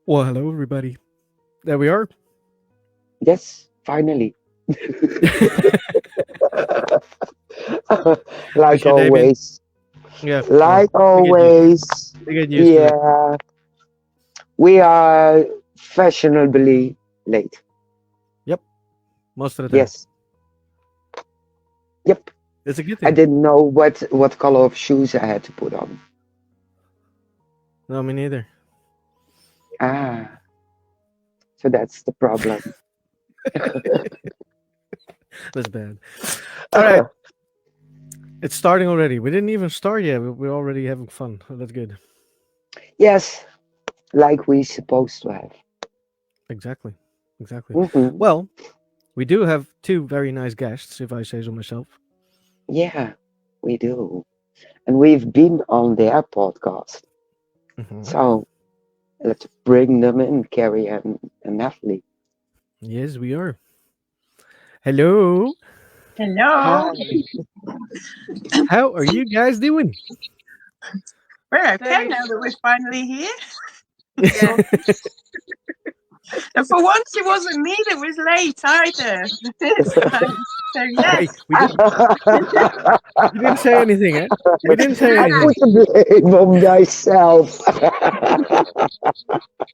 Well, hello, everybody. There we are. Yes, finally. Like How's your day been? always. Yeah, well, Like we get used to it. always. We get used to it. Yeah, we are fashionably late. Yep, most of the time. Yes. Yep. It's a good I thing. didn't know what color of shoes I had to put on. No, me neither. Ah, so that's the problem. That's bad. All right, it's starting already. We didn't even start yet. We're already having fun. Oh, that's good. Yes, like we supposed to have. Exactly. Exactly. Hmm. Well, we do have two very nice guests, if I say so myself. Yeah, we do. And we've been on their podcast. Mhm. So let's bring them in, Kerry and Natalie. Yes, we are. Hello. Hello. Hi. How are you guys doing? We're okay Very now that we're finally here. Yeah. And for once, it wasn't me that was late either. So Hey, yes, we didn't say anything, eh? We didn't say I anything. put the blame on myself.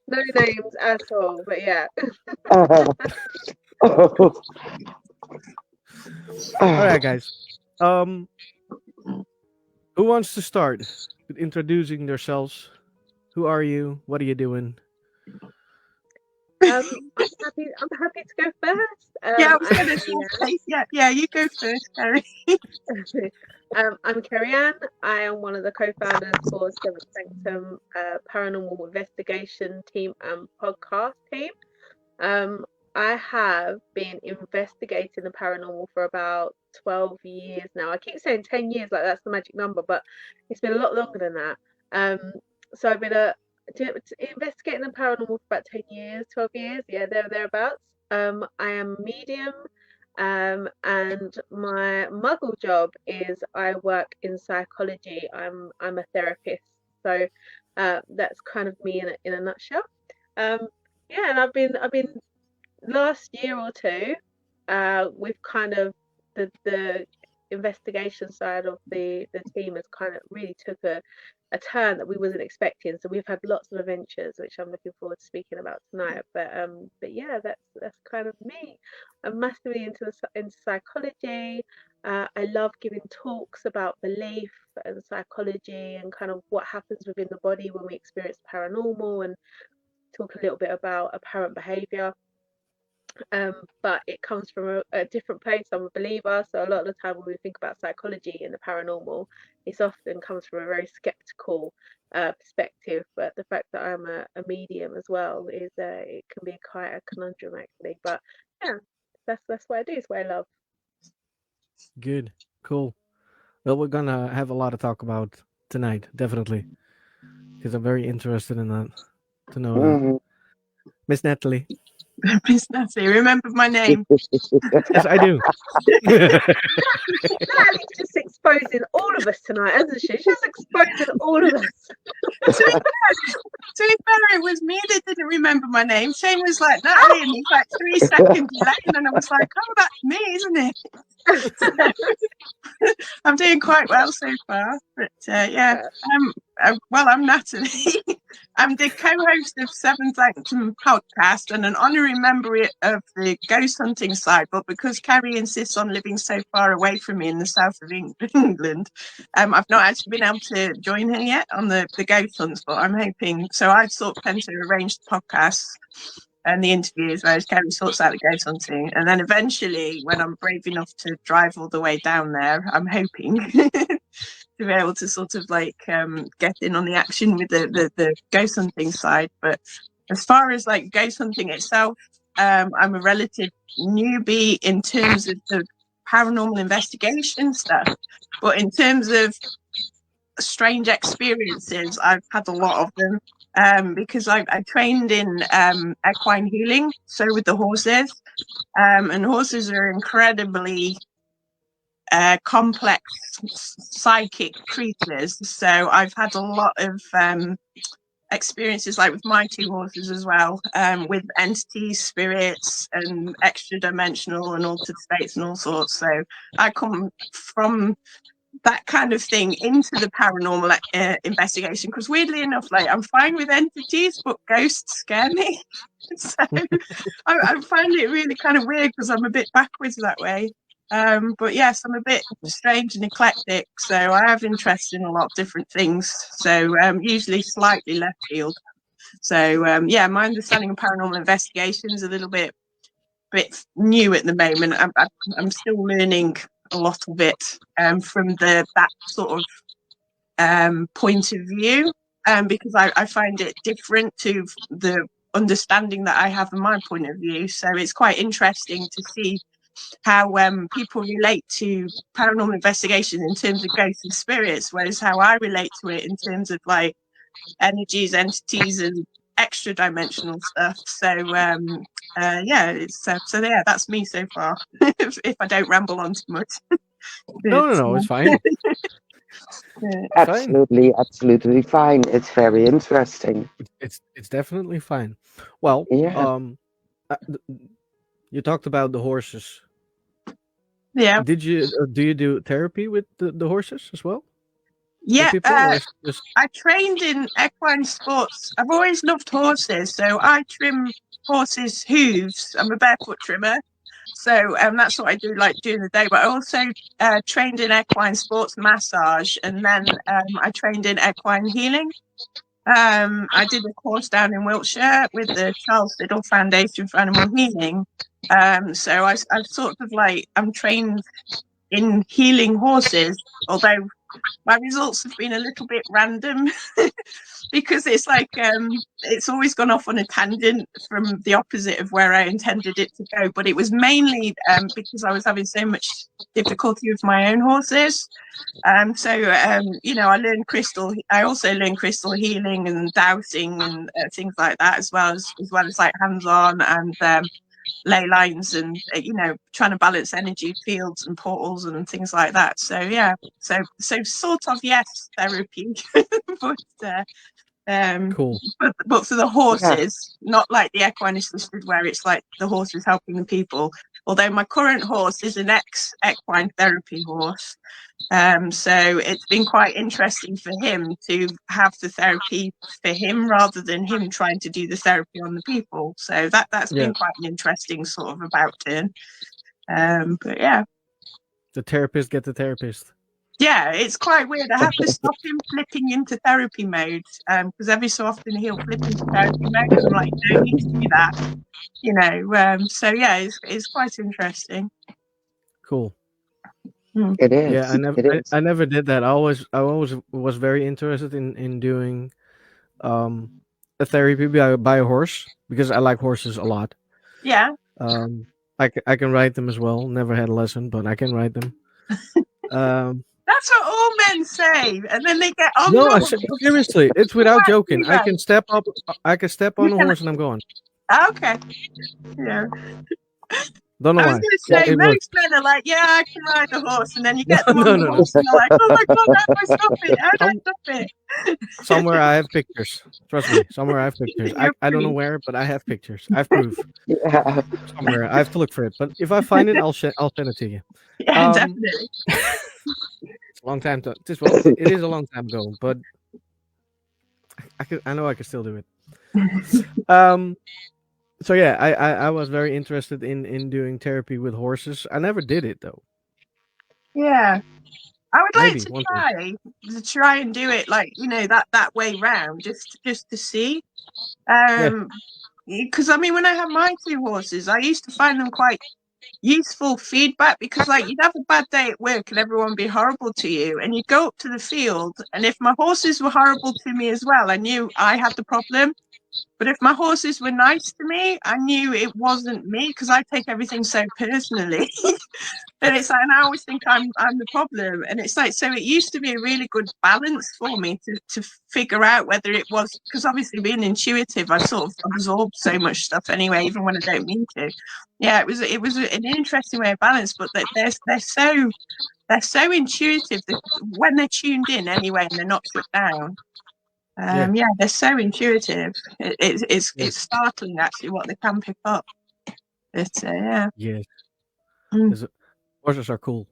No names at all, but yeah. All right, guys. Who wants to start with introducing themselves? Who are you? What are you doing? I'm happy to go first. yeah, I was I'm going to say, yeah, you go first, Kerry. I'm Kerry Ann. I am one of the co-founders for Seventh Sanctum Paranormal Investigation Team and Podcast Team. I have been investigating the paranormal for about 12 years now. I keep saying 10 years like that's the magic number, but it's been a lot longer than that. So I've been investigating the paranormal for about 10 years, 12 years, yeah, thereabouts. I am medium, and my muggle job is I work in psychology. I'm a therapist, so that's kind of me in a nutshell. Yeah, and I've been last year or two, we've kind of the investigation side of the team has kind of really took a turn that we wasn't expecting. So we've had lots of adventures, which I'm looking forward to speaking about tonight. But yeah, that's kind of me. I'm massively into psychology. I love giving talks about belief and psychology and kind of what happens within the body when we experience paranormal and talk a little bit about apparent behavior. But it comes from a different place. I'm a believer, so a lot of the time when we think about psychology and the paranormal, it often comes from a very skeptical perspective. But the fact that I'm a medium as well is it can be quite a conundrum actually. But yeah, that's what I do. It's what I love. Good, cool. Well, we're gonna have a lot to talk about tonight, definitely, because I'm very interested in that. To know that, Mhm. Miss Natalie. Miss Natalie, remember my name. Yes, I do. Natalie's just exposing all of us tonight, isn't she? She's exposing all of us. To be fair, it was me that didn't remember my name. Shane was like, Natalie, and it was like 3 seconds late, and I was like, oh, that's me, isn't it? I'm doing quite well so far, but yeah. Well, I'm Natalie. I'm the co-host of Seventh Sanctum Podcast and an honorary member of the ghost hunting side. But because Kerry insists on living so far away from me in the south of England, I've not actually been able to join her yet on the ghost hunts. But I'm hoping. So I sort of tend to arrange the podcasts and the interviews, whereas Kerry sorts out the ghost hunting. And then eventually, when I'm brave enough to drive all the way down there, I'm hoping to be able to sort of like get in on the action with the ghost hunting side. But as far as like ghost hunting itself, I'm a relative newbie in terms of the paranormal investigation stuff. But in terms of strange experiences, I've had a lot of them. Because I trained in equine healing, so with the horses, and horses are incredibly complex psychic creatures. So I've had a lot of experiences, like with my 2 horses as well, with entities, spirits, and extra dimensional and altered states and all sorts. So I come from that kind of thing into the paranormal investigation, because weirdly enough, like, I'm fine with entities, but ghosts scare me. So I find it really kind of weird, because I'm a bit backwards that way. But yes, I'm a bit strange and eclectic, so I have interest in a lot of different things. So usually slightly left field. So yeah, my understanding of paranormal investigation is a little bit new at the moment. I'm still learning a lot of it from that sort of point of view, because I find it different to the understanding that I have in my point of view. So it's quite interesting to see how people relate to paranormal investigation in terms of ghosts and spirits, whereas how I relate to it in terms of like energies, entities, and extra dimensional stuff. So yeah, it's so yeah, that's me so far. if I don't ramble on too much. No, it's fine. Absolutely fine. It's very interesting. It's definitely fine. Well, Yeah. you talked about the horses. Yeah. Do you do therapy with the horses as well? Yeah, People, or is it just... I trained in equine sports. I've always loved horses, so I trim horses' hooves. I'm a barefoot trimmer, so that's what I do, like, during the day. But I also trained in equine sports massage, and then I trained in equine healing. I did a course down in Wiltshire with the Charles Siddle Foundation for Animal Healing. So I've sort of like, I'm trained in healing horses, although my results have been a little bit random because it's like it's always gone off on a tangent from the opposite of where I intended it to go. But it was mainly because I was having so much difficulty with my own horses. So you know, I also learned crystal healing and dowsing and things like that, as well as like hands-on and ley lines and you know, trying to balance energy fields and portals and things like that. So yeah, so sort of, yes, therapy. But Cool. but for the horses, not like the equine assisted where it's like the horse is helping the people. Although my current horse is an equine therapy horse. So it's been quite interesting for him to have the therapy for him rather than him trying to do the therapy on the people. So that's been quite an interesting sort of about turn. But yeah. The therapist get the therapist. Yeah, it's quite weird. I have to stop him flipping into therapy mode because every so often he'll flip into therapy mode. And I'm like, you don't need to do that. You know, so yeah, it's quite interesting. Cool. It is. Yeah, I never did that. I always was very interested in doing a therapy by a horse because I like horses a lot. Yeah. I can ride them as well. Never had a lesson, but I can ride them. That's what all men say, and then they get on. No, seriously, it's without joking. I can step up. I can step on a horse and I'm going. Okay. Yeah. Don't know I was why. going to say, most men are like, yeah, I can ride a horse, and then you get them on the horse, and you're like, oh my god, how do I stop it? How do I stop it? Somewhere I have pictures. Trust me, somewhere I have pictures. I don't know where, but I have pictures. I have proof. Yeah. Somewhere I have to look for it, but if I find it, I'll send it to you. Yeah, definitely. It's a long time to. It is a long time ago, but I know I can still do it. So yeah, I was very interested in doing therapy with horses. I never did it though. Yeah, I would like to try and do it, like, you know, that way round, just to see. Because I mean, when I had my 2 horses, I used to find them quite useful feedback, because like, you'd have a bad day at work and everyone be horrible to you, and you'd go up to the field, and if my horses were horrible to me as well, I knew I had the problem. But if my horses were nice to me, I knew it wasn't me, because I take everything so personally. And it's like, and I always think I'm the problem. And it's like, so it used to be a really good balance for me to figure out whether it was, because obviously being intuitive, I sort of absorbed so much stuff anyway, even when I don't mean to. Yeah, it was an interesting way of balance, but they're so intuitive that when they're tuned in anyway and they're not shut down. Yeah. Yeah, they're so intuitive. It's Yes. startling actually what they can pick up. But yeah. Yes. Mm. Yes. Horses are cool.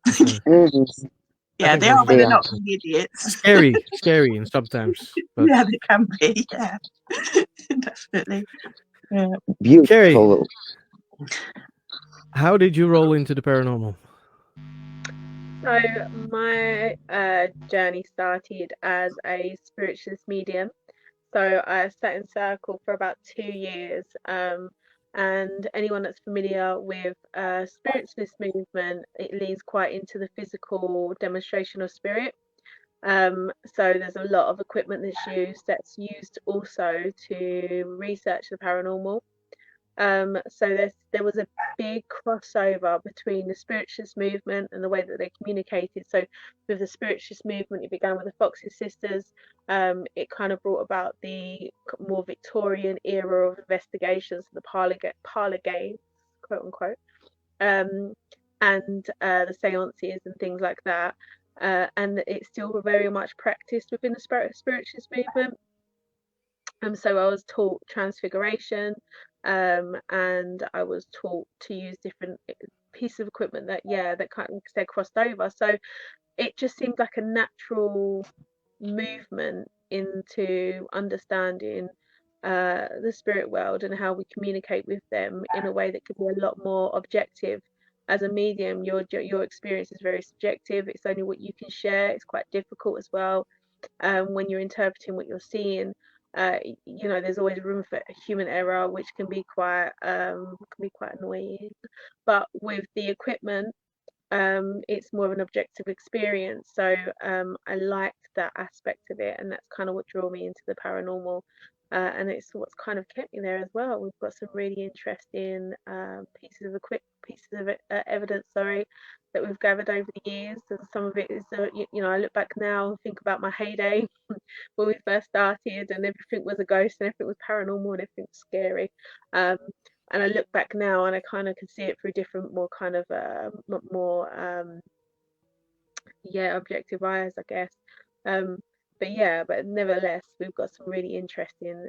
For sure. Mhm. I Yeah, think they are horses when are They they're are. not being idiots. scary, and sometimes. But Yeah, they can be. Yeah, definitely. Yeah. Kerry, Beautiful. how did you roll into the paranormal? So my journey started as a spiritualist medium. So I sat in circle for about 2 years. And anyone that's familiar with spiritualist movement, it leans quite into the physical demonstration of spirit. So there's a lot of equipment that's used also to research the paranormal. So there was a big crossover between the spiritualist movement and the way that they communicated. So with the spiritualist movement, it began with the Fox's sisters. It kind of brought about the more Victorian era of investigations, the parlor games, quote unquote, um, and the seances and things like that. And it's still very much practiced within the spiritualist movement. So I was taught transfiguration, and I was taught to use different pieces of equipment that kind of they crossed over. So it just seemed like a natural movement into understanding the spirit world and how we communicate with them in a way that could be a lot more objective. As a medium, your experience is very subjective. It's only what you can share. It's quite difficult as well when you're interpreting what you're seeing. There's always room for human error, which can be quite annoying. But with the equipment, it's more of an objective experience. So I liked that aspect of it, and that's kind of what drew me into the paranormal. And it's what's kind of kept me there as well. We've got some really interesting pieces of evidence, sorry, that we've gathered over the years. And some of it is, I look back now and think about my heyday when we first started, and everything was a ghost, and everything was paranormal, and everything was scary. Um, and I look back now and I kind of can see it through different, more kind of objective eyes, I guess. Um, but nevertheless, we've got some really interesting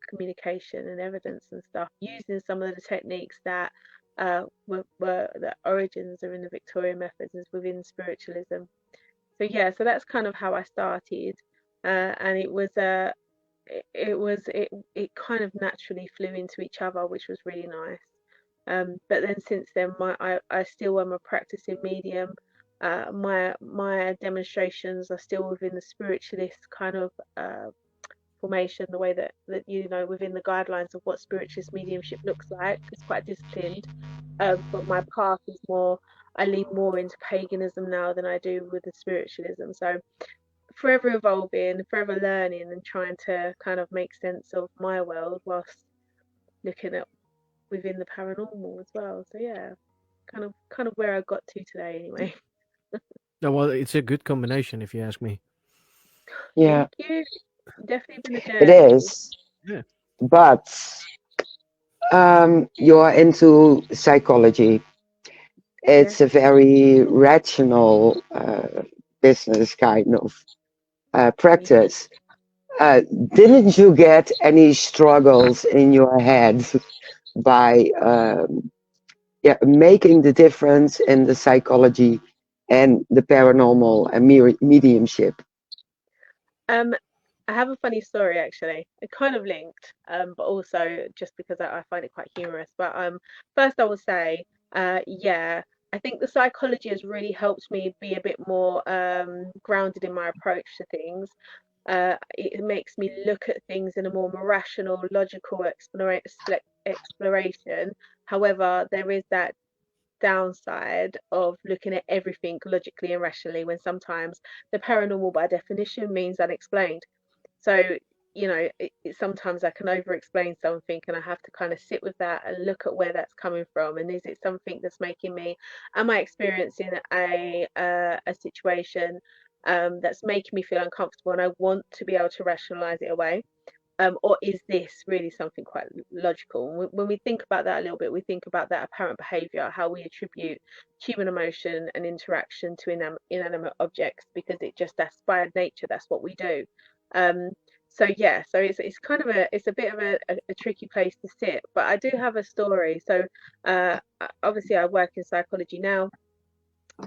communication and evidence and stuff using some of the techniques that were the origins are in the Victorian methods within spiritualism. So that's kind of how I started, and it kind of naturally flew into each other, which was really nice. But then since then, I still am a practicing medium. My demonstrations are still within the spiritualist kind of formation, the way that within the guidelines of what spiritualist mediumship looks like. It's quite disciplined, but my path is more. I lean more into paganism now than I do with the spiritualism. So forever evolving, forever learning, and trying to kind of make sense of my world whilst looking at within the paranormal as well. So yeah, kind of where I got to today anyway. No, well, it's a good combination, if you ask me. Yeah, Thank you. Definitely been a it journey. is. Yeah. But you're into psychology. Yeah. It's a very rational business kind of Yeah. practice. Uh, didn't you get any struggles in your head by making the difference in the psychology and the paranormal and mediumship? Um, I have a funny story actually. It kind of linked, but also just because I find it quite humorous. But first I will say, yeah, I think the psychology has really helped me be a bit more grounded in my approach to things. It makes me look at things in a more rational, logical exploration. However, there is that downside of looking at everything logically and rationally when sometimes the paranormal by definition means unexplained. So, sometimes I can over explain something and I have to kind of sit with that and look at where that's coming from. And is it something that's making me, am I experiencing a situation that's making me feel uncomfortable and I want to be able to rationalize it away? Or is this really something quite logical? When we think about that a little bit, we think about that apparent behavior, how we attribute human emotion and interaction to inanimate objects because that's by nature, that's what we do. So yeah, so it's kind of a bit of a tricky place to sit. But I do have a story. So obviously I work in psychology now.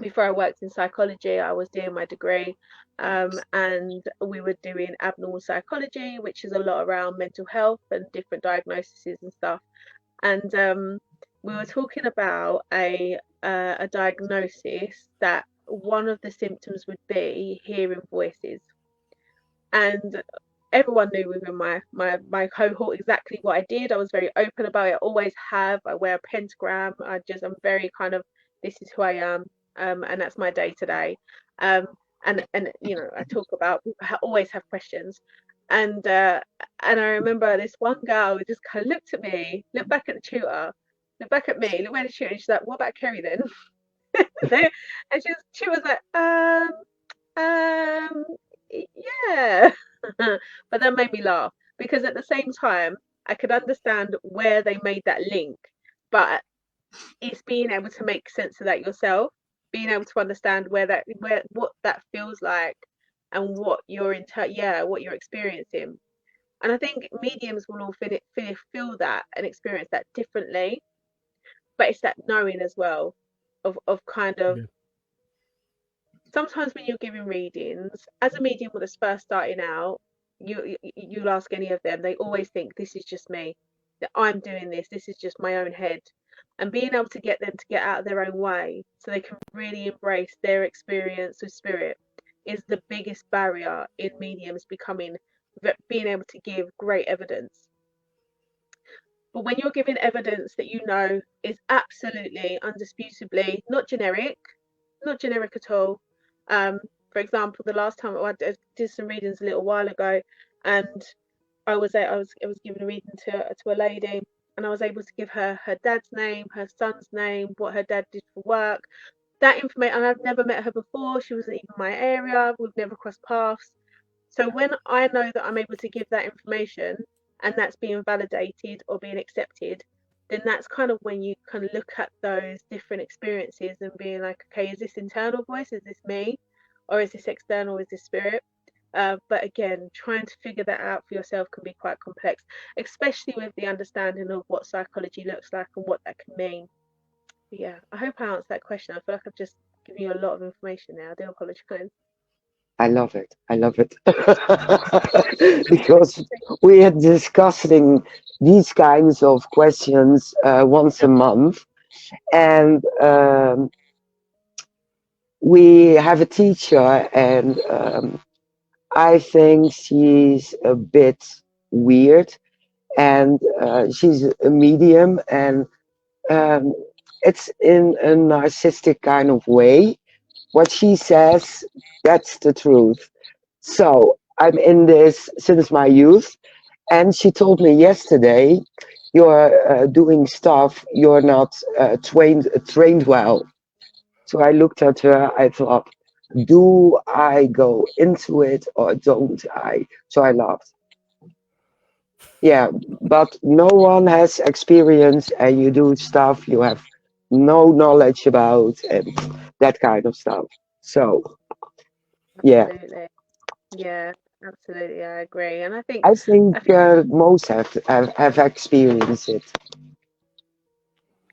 Before I worked in psychology, I was doing my degree, and we were doing abnormal psychology, which is a lot around mental health and different diagnoses and stuff. And we were talking about a diagnosis that one of the symptoms would be hearing voices, and everyone knew within my cohort exactly what I did. I was very open about it. I always have. I wear a pentagram. I'm very kind of, this is who I am, and that's my day to day. And you know, I talk about, always have questions, and I remember this one girl who just kind of looked at me, looked back at the tutor, looked back at me, looked at the tutor, and she's like, "What about Kerry then?" And she was like, um, yeah. But that made me laugh because at the same time, I could understand where they made that link, but it's being able to make sense of that yourself, being able to understand where what that feels like and what what you're experiencing. And I think mediums will all feel that and experience that differently, but it's that knowing as well of kind of, Yeah. sometimes when you're giving readings, as a medium that's first starting out, you'll ask any of them, they always think this is just me, that I'm doing this is just my own head. And being able to get them to get out of their own way so they can really embrace their experience of spirit is the biggest barrier in mediums being able to give great evidence. But when you're giving evidence that you know is absolutely, undisputably not generic at all. For example, the last time I did some readings a little while ago, and I was giving a reading to a lady, and I was able to give her her dad's name, her son's name, what her dad did for work, that information. And I've never met her before. She wasn't even my area. We've never crossed paths. So when I know that I'm able to give that information and that's being validated or being accepted, then that's kind of when you kind of look at those different experiences and being like, okay, is this internal voice? Is this me? Or is this external? Is this spirit? But again, trying to figure that out for yourself can be quite complex, especially with the understanding of what psychology looks like and what that can mean. But yeah, I hope I answered that question. I feel like I've just given you a lot of information now. I do apologise. I love it. I love it. Because we are discussing these kinds of questions once a month. And we have a teacher, and I think she's a bit weird. And she's a medium, and um, it's in a narcissistic kind of way. What she says, that's the truth. So I'm in this since my youth, and she told me yesterday, "You're doing stuff you're not trained well." So I looked at her. I thought, "Do I go into it or don't I?" So I laughed. Yeah, but no one has experience, and you do stuff you have no knowledge about, and that kind of stuff. So yeah, Absolutely. Yeah, absolutely. I agree. And I think I think, most have experienced it.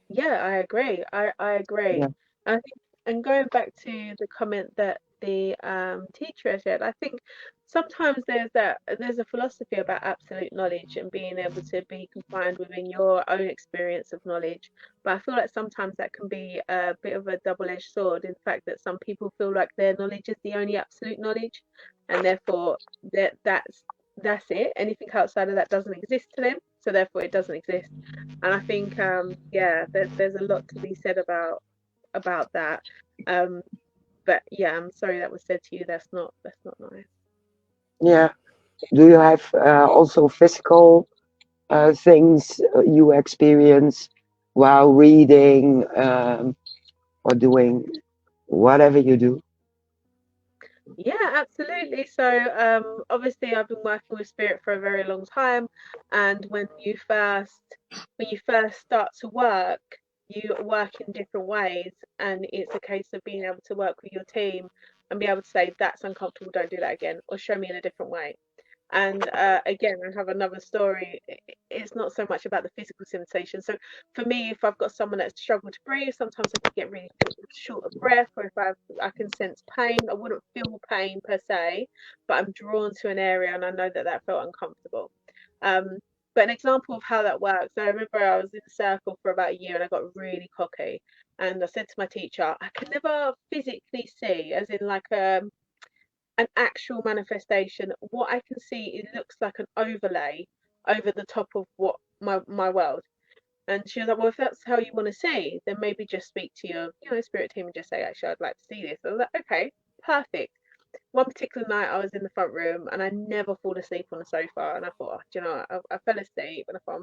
yeah, I agree. I agree. Yeah. I think, and going back to the comment that the teacher has said, I think sometimes there's a philosophy about absolute knowledge and being able to be confined within your own experience of knowledge. But I feel like sometimes that can be a bit of a double-edged sword. In fact, that some people feel like their knowledge is the only absolute knowledge, and therefore that's it. Anything outside of that doesn't exist to them, so therefore it doesn't exist. And I think, yeah, there's a lot to be said about that. Um, but yeah, I'm sorry that was said to you. That's not nice. Yeah. Do you have also physical things you experience while reading or doing whatever you do? Yeah, absolutely. So, obviously, I've been working with spirit for a very long time, and when you first start to work, you work in different ways, and it's a case of being able to work with your team and be able to say, "That's uncomfortable, don't do that again," or "Show me in a different way." And again, I have another story. It's not so much about the physical sensation. So for me, if I've got someone that's struggled to breathe, sometimes I can get really short of breath, or if I can sense pain. I wouldn't feel pain per se, but I'm drawn to an area and I know that felt uncomfortable. But an example of how that works, I remember I was in a circle for about a year and I got really cocky. And I said to my teacher, I can never physically see, as in like an actual manifestation. What I can see, it looks like an overlay over the top of what my world. And she was like, well, if that's how you want to see, then maybe just speak to your spirit team and just say, actually, I'd like to see this. I was like, okay, perfect. One particular night I was in the front room and I never fall asleep on the sofa, and I thought, I fell asleep and I thought,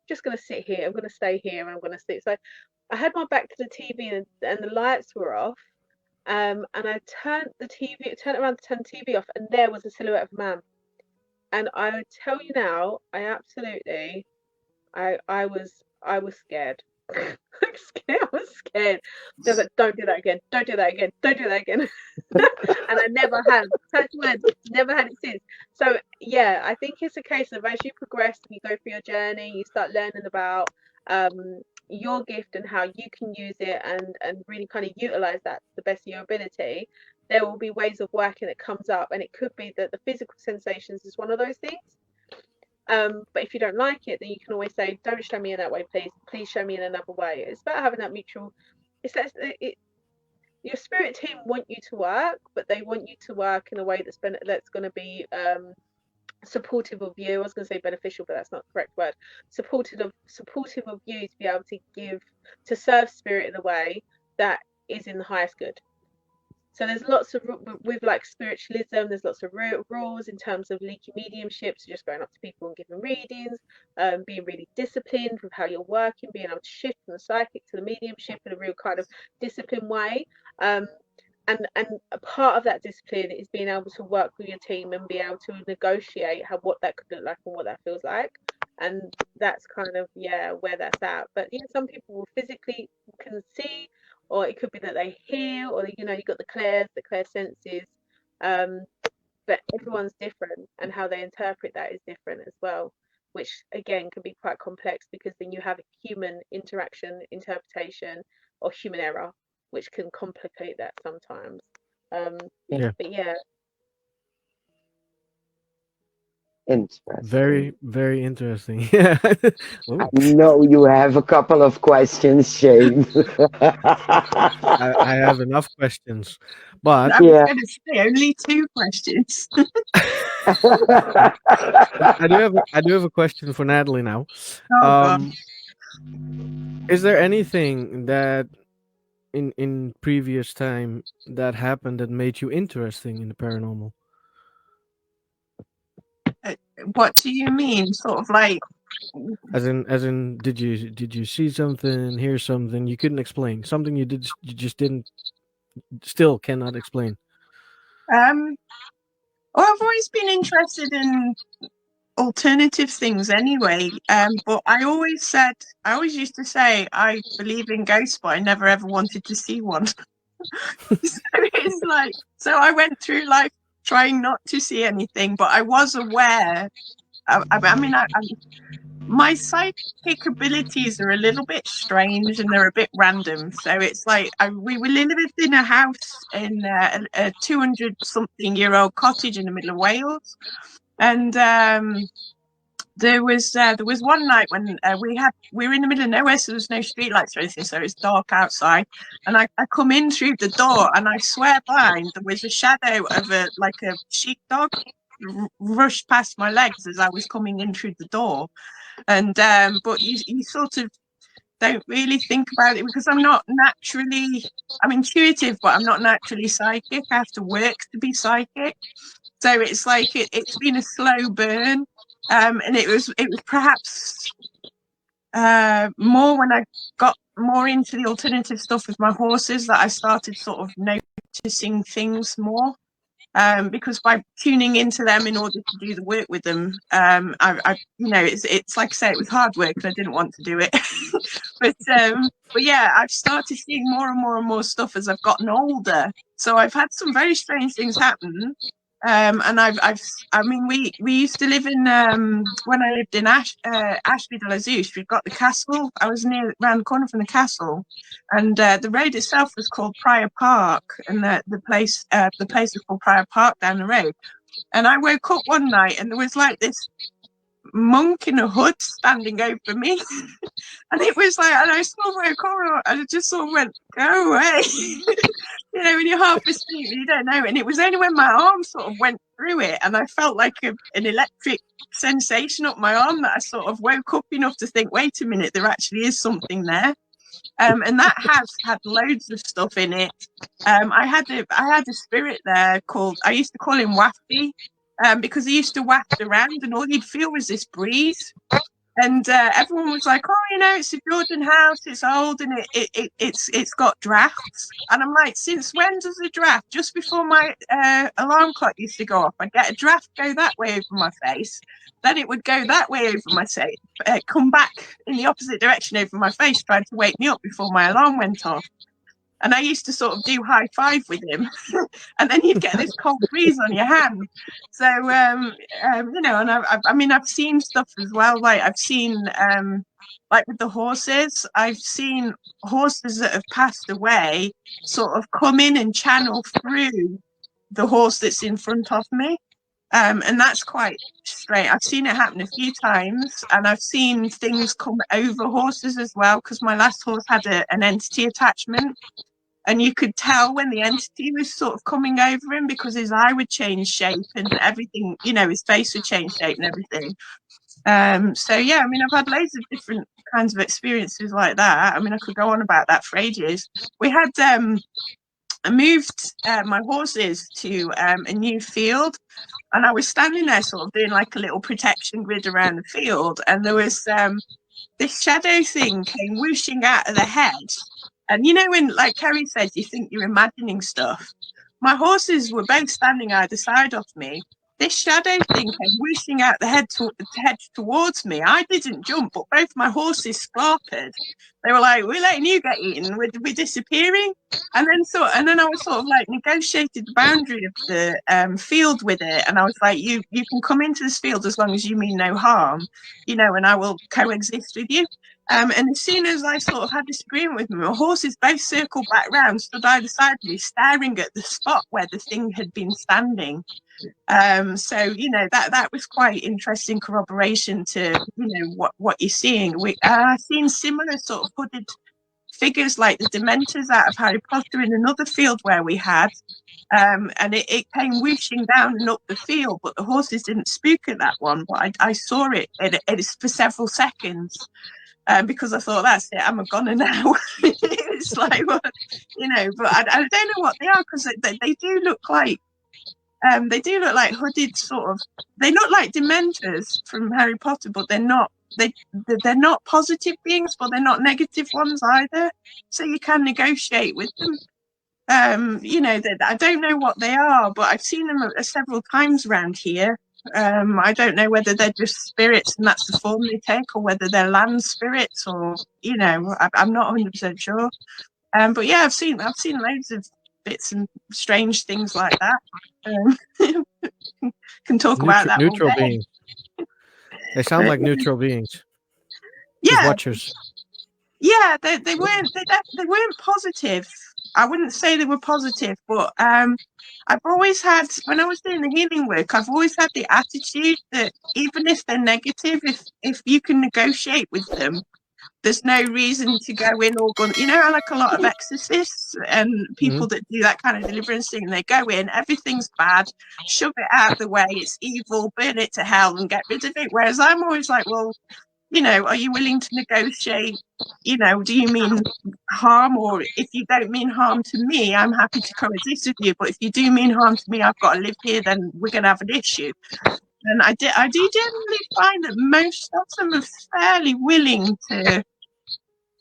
just gonna sit here, I'm gonna stay here and I'm gonna sleep. So I had my back to the TV and the lights were off, and I turned around to turn the TV off, and there was a silhouette of a man. And I would tell you now, I was scared. I was scared. I was like, don't do that again. Don't do that again. Don't do that again. And I never have. Touch wood, never had it since. So yeah, I think it's a case of as you progress and you go through your journey, you start learning about your gift and how you can use it and really kind of utilize that to the best of your ability. There will be ways of working that comes up, and it could be that the physical sensations is one of those things. But if you don't like it, then you can always say, don't show me in that way, please show me in another way. It's about having that mutual, your spirit team want you to work, but they want you to work in a way that's going to be supportive of you. I was going to say beneficial, but that's not the correct word. Supportive of you to be able to serve spirit in a way that is in the highest good. So there's lots of, with like spiritualism, there's lots of rules in terms of leaky mediumship, so just going up to people and giving readings, being really disciplined with how you're working, being able to shift from the psychic to the mediumship in a real kind of disciplined way. And a part of that discipline is being able to work with your team and be able to negotiate what that could look like and what that feels like. And that's kind of, where that's at. But some people will physically can see, or it could be that they hear, or you've got the clairs senses, but everyone's different, and how they interpret that is different as well, which again can be quite complex, because then you have human interaction, interpretation, or human error, which can complicate that sometimes. But yeah. Interesting. Very, very interesting. Yeah. I know you have a couple of questions, Shane. I have enough questions, but I was going to say only 2 questions. I do have a question for Natalie now. Is there anything that in previous time that happened that made you interesting in the paranormal? What do you mean? Sort of like, as in, did you see something, hear something you couldn't explain, something you just still cannot explain? Well, I've always been interested in alternative things anyway. But I always used to say I believe in ghosts, but I never ever wanted to see one. So I went through life trying not to see anything, but I was aware. My psychic abilities are a little bit strange and they're a bit random. So it's like we lived in a house in a 200-something-year-old cottage in the middle of Wales, and there was one night when we were in the middle of nowhere, so there was no street lights or anything, so it's dark outside, and I come in through the door, and I swear blind there was a shadow of a sheepdog rushed past my legs as I was coming in through the door. And but you sort of don't really think about it, because I'm intuitive, but I'm not naturally psychic. I have to work to be psychic, so it's like it's been a slow burn. And it was perhaps more when I got more into the alternative stuff with my horses that I started sort of noticing things more. Because by tuning into them in order to do the work with them, it's like I say, it was hard work and I didn't want to do it. but yeah, I've started seeing more and more and more stuff as I've gotten older. So I've had some very strange things happen. And I mean, we used to live in when I lived in Ashby de la Zouch. We've got the castle. I was around the corner from the castle, and the road itself was called Prior Park, and the place was called Prior Park down the road. And I woke up one night, and there was like this monk in a hood standing over me. And it was like, and I sort of woke up and I just sort of went, go away. You know, when you're half asleep, you don't know. And it was only when my arm sort of went through it and I felt like an electric sensation up my arm that I sort of woke up enough to think, wait a minute, there actually is something there. And that has had loads of stuff in it. I had a spirit there called, I used to call him Wafty, because he used to waft around and all you'd feel was this breeze. And everyone was like, oh, you know, it's a Jordan house, it's old, and it's got drafts. And I'm like, since when does a draft? Just before my alarm clock used to go off, I'd get a draft go that way over my face. Then it would go that way over my face, come back in the opposite direction over my face, trying to wake me up before my alarm went off. And I used to sort of do high five with him, and then you'd get this cold breeze on your hand. So, you know, and I mean, I've seen stuff as well. Like I've seen, like with the horses, I've seen horses that have passed away sort of come in and channel through the horse that's in front of me. And that's quite strange. I've seen it happen a few times, and I've seen things come over horses as well, because my last horse had an entity attachment, and you could tell when the entity was sort of coming over him because his eye would change shape and everything, you know, his face would change shape and everything. So yeah, I mean, I've had loads of different kinds of experiences like that. I mean, I could go on about that for ages. We had I moved my horses to a new field, and I was standing there sort of doing like a little protection grid around the field, and there was this shadow thing came whooshing out of the hedge. And you know, when, like Kerry said, you think you're imagining stuff. My horses were both standing either side of me. This shadow thing came whooshing out the hedge towards me. I didn't jump, but both my horses scarpered. They were like, "We're letting you get eaten. We're disappearing." And then I was sort of like negotiated the boundary of the field with it, and I was like, "You can come into this field as long as you mean no harm, you know, and I will coexist with you." And as soon as I sort of had this agreement with me, my horses both circled back round, stood either side of me, staring at the spot where the thing had been standing. So you know, that was quite interesting corroboration to, you know, what you're seeing. I've seen similar sort of hooded figures like the Dementors out of Harry Potter in another field where we had, and it came whooshing down and up the field, but the horses didn't spook at that one. But I saw it for several seconds. Because I thought, that's it, I'm a goner now. It's like, well, you know, but I don't know what they are, because they do look like hooded sort of. They look like Dementors from Harry Potter, but they're not. They're not positive beings, but they're not negative ones either. So you can negotiate with them. You know, I don't know what they are, but I've seen them several times around here. I don't know whether they're just spirits and that's the form they take, or whether they're land spirits, or, you know, I'm not 100% sure. But yeah, I've seen loads of bits and strange things like that. Can talk about that neutral all day. beings. They sound like neutral beings. Yeah, watchers. Yeah, they weren't positive. I wouldn't say they were positive, but I've always had, when I was doing the healing work, I've always had the attitude that even if they're negative, if you can negotiate with them, there's no reason to go in all gun. You know, I like a lot of exorcists and people that do that kind of deliverance thing. They go in, everything's bad, shove it out of the way, it's evil, burn it to hell and get rid of it. Whereas I'm always like, well, you know, are you willing to negotiate? You know, do you mean harm? Or if you don't mean harm to me, I'm happy to coexist with you. But if you do mean harm to me, I've got to live here, then we're going to have an issue. And I do generally find that most of them are fairly willing to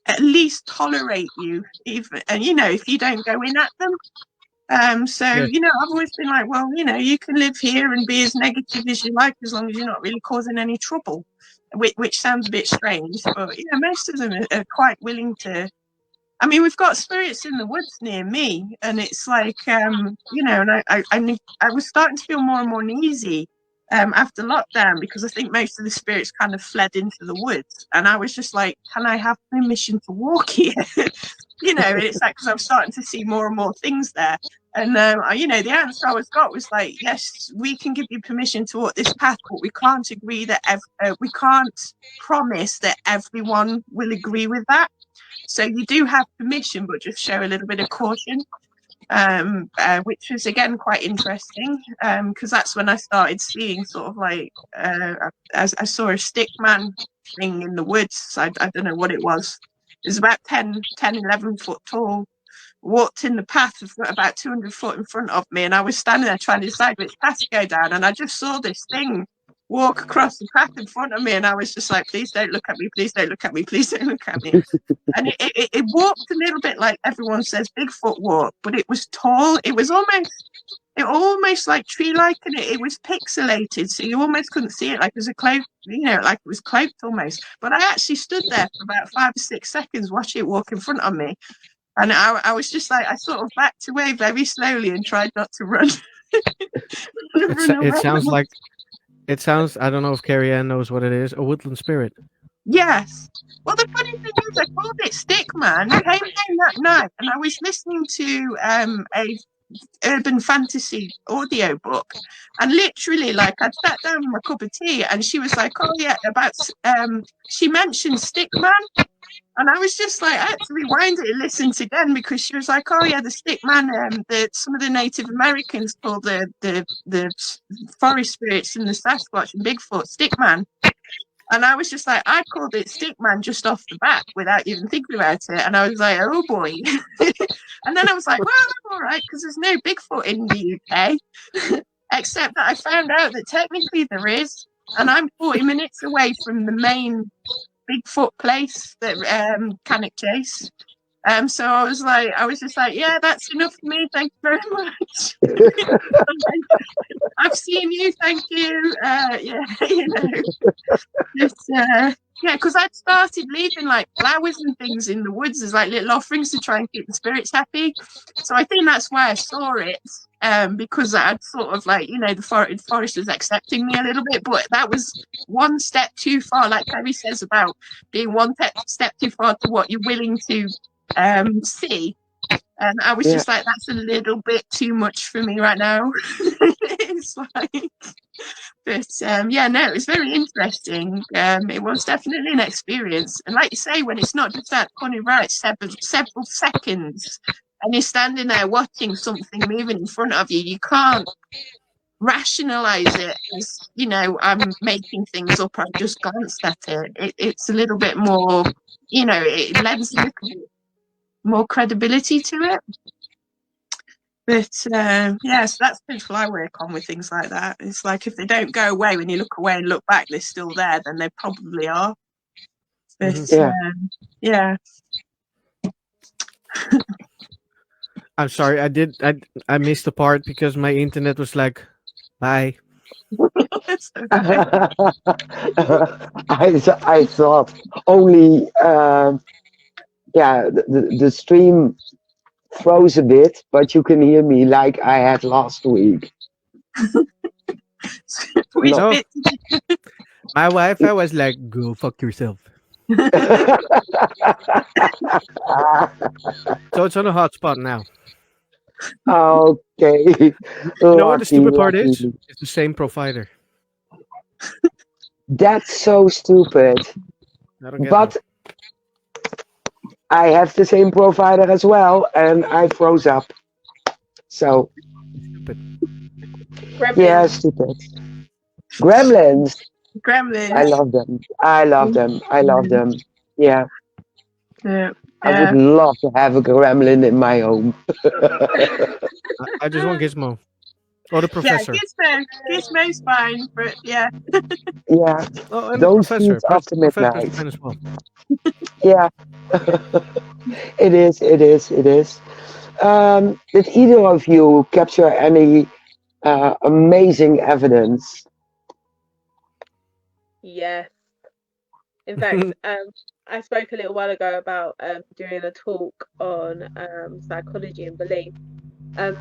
at least tolerate you, even, and, you know, if you don't go in at them. So, you know, I've always been like, well, you know, you can live here and be as negative as you like, as long as you're not really causing any trouble. Which sounds a bit strange, but, you know, most of them are quite willing to I mean, we've got spirits in the woods near me, and it's like, and I was starting to feel more and more uneasy after lockdown, because I think most of the spirits kind of fled into the woods, and I was just like, can I have permission to walk here? It's like, because I'm starting to see more and more things there. And, the answer I was got was like, yes, we can give you permission to walk this path, but we can't agree that, we can't promise that everyone will agree with that. So you do have permission, but just show a little bit of caution, which was, again, quite interesting, because that's when I started seeing sort of like, I saw a stick man thing in the woods. I don't know what it was. It was about 10, 11 foot tall. Walked in the path about 200 foot in front of me, and I was standing there trying to decide which path to go down, and I just saw this thing walk across the path in front of me, and I was just like, please don't look at me, please don't look at me, please don't look at me. And it walked a little bit like everyone says Bigfoot walk, but it was tall. It was almost like tree-like, and it was pixelated, so you almost couldn't see it, like it was a cloak, like it was cloaked almost. But I actually stood there for about 5 or 6 seconds watching it walk in front of me. And I was just like, I sort of backed away very slowly and tried not to run. It sounds, I don't know if Kerry Ann knows what it is, a woodland spirit. Yes. Well, the funny thing is, I called it Stickman. I came home that night, and I was listening to a urban fantasy audio book, and literally, like, I'd sat down with my cup of tea, and she was like, oh yeah, she mentioned Stickman. And I was just like, I had to rewind it and listen again, because she was like, oh yeah, the stick man, some of the Native Americans call the forest spirits and the Sasquatch and Bigfoot stick man. And I was just like, I called it stick man just off the bat without even thinking about it. And I was like, oh boy. And then I was like, well, I'm all right, because there's no Bigfoot in the UK, except that I found out that technically there is. And I'm 40 minutes away from the main Bigfoot place, that Cannock Chase. So I was just like, yeah, that's enough for me. Thank you very much. I've seen you. Thank you. Because I'd started leaving like flowers and things in the woods as like little offerings to try and keep the spirits happy. So I think that's why I saw it. Because I'd sort of like, the forest was accepting me a little bit, but that was one step too far, like Kerry says about being one step too far to what you're willing to see. And I was just like, that's a little bit too much for me right now. It's like, but it was very interesting. It was definitely an experience. And like you say, when it's not just that funny, right, several seconds, and you're standing there watching something moving in front of you, you can't rationalize it as, I'm making things up, I've just glanced at it. It's a little bit more, it lends a little bit more credibility to it. But so that's the principle I work on with things like that. It's like, if they don't go away when you look away and look back, they're still there, then they probably are. But I'm sorry, I missed the part because my internet was like, bye. I thought only the stream froze a bit, but you can hear me like I had last week. No. My Wi-Fi was like, go fuck yourself. So it's on a hotspot now. Okay. You know what the stupid part is? It's the same provider. That's so stupid. But I have the same provider as well, and I froze up. So. Stupid. Gremlins. Yeah, stupid. Gremlins. Gremlins. I love them. Yeah. Yeah. I would love to have a gremlin in my home. I just want Gizmo. Or the professor. Yeah, Gizmo's fine, but yeah. Yeah. Oh, and Don't the professor. eat after midnight. Fine as well. Yeah. It is. Did either of you capture any amazing evidence? Yes. In fact, I spoke a little while ago about doing a talk on psychology and belief. So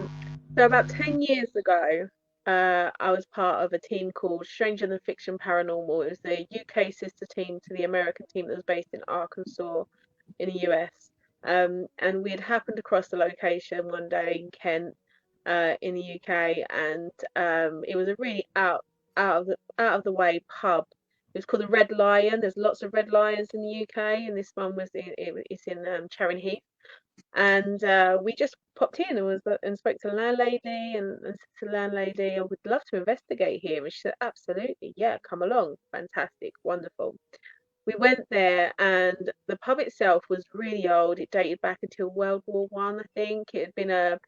about 10 years ago, I was part of a team called Stranger Than Fiction Paranormal. It was the UK sister team to the American team that was based in Arkansas in the US. And we had happened across the location one day in Kent, in the UK, and it was a really out of the way pub. It was called the Red Lion. There's lots of Red Lions in the UK, and this one it's in Charing Heath. And we just popped in and spoke to the landlady and said to the landlady, I would love to investigate here. And she said, absolutely, yeah, come along. Fantastic, wonderful. We went there, and the pub itself was really old. It dated back until World War One, I think. It had been a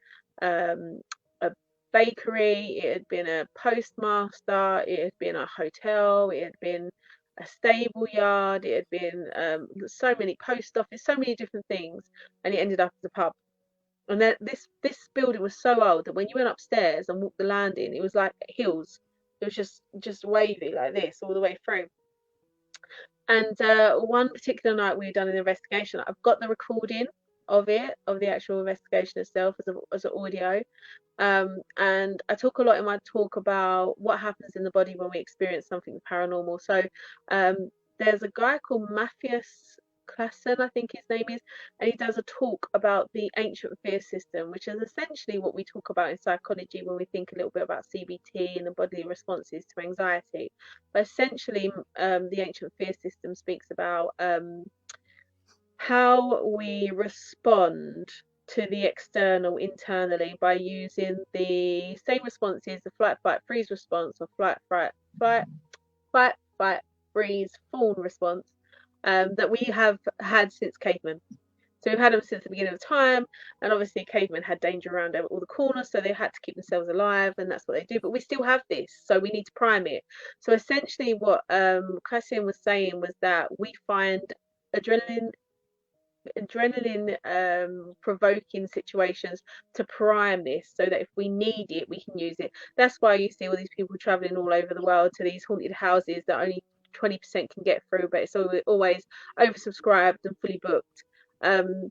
bakery, it had been a postmaster, it had been a hotel, it had been a stable yard, it had been so many post office, so many different things, and it ended up as a pub. And then this building was so old that when you went upstairs and walked the landing, it was like hills. It was just wavy like this all the way through. And one particular night we had done an investigation. I've got the recording of it, of the actual investigation itself as an audio. And I talk a lot in my talk about what happens in the body when we experience something paranormal. So there's a guy called Matthias Klassen, I think his name is, and he does a talk about the ancient fear system, which is essentially what we talk about in psychology when we think a little bit about CBT and the bodily responses to anxiety. But essentially, the ancient fear system speaks about how we respond to the external internally by using the same responses, the flight, fight, freeze response, or flight, fight, freeze, fawn response, that we have had since cavemen. So we've had them since the beginning of time, and obviously cavemen had danger around all the corners, so they had to keep themselves alive, and that's what they do. But we still have this, so we need to prime it. So essentially what Cassian was saying was that we find adrenaline provoking situations to prime this, so that if we need it, we can use it. That's why you see all these people traveling all over the world to these haunted houses that only 20% can get through, but it's always oversubscribed and fully booked. So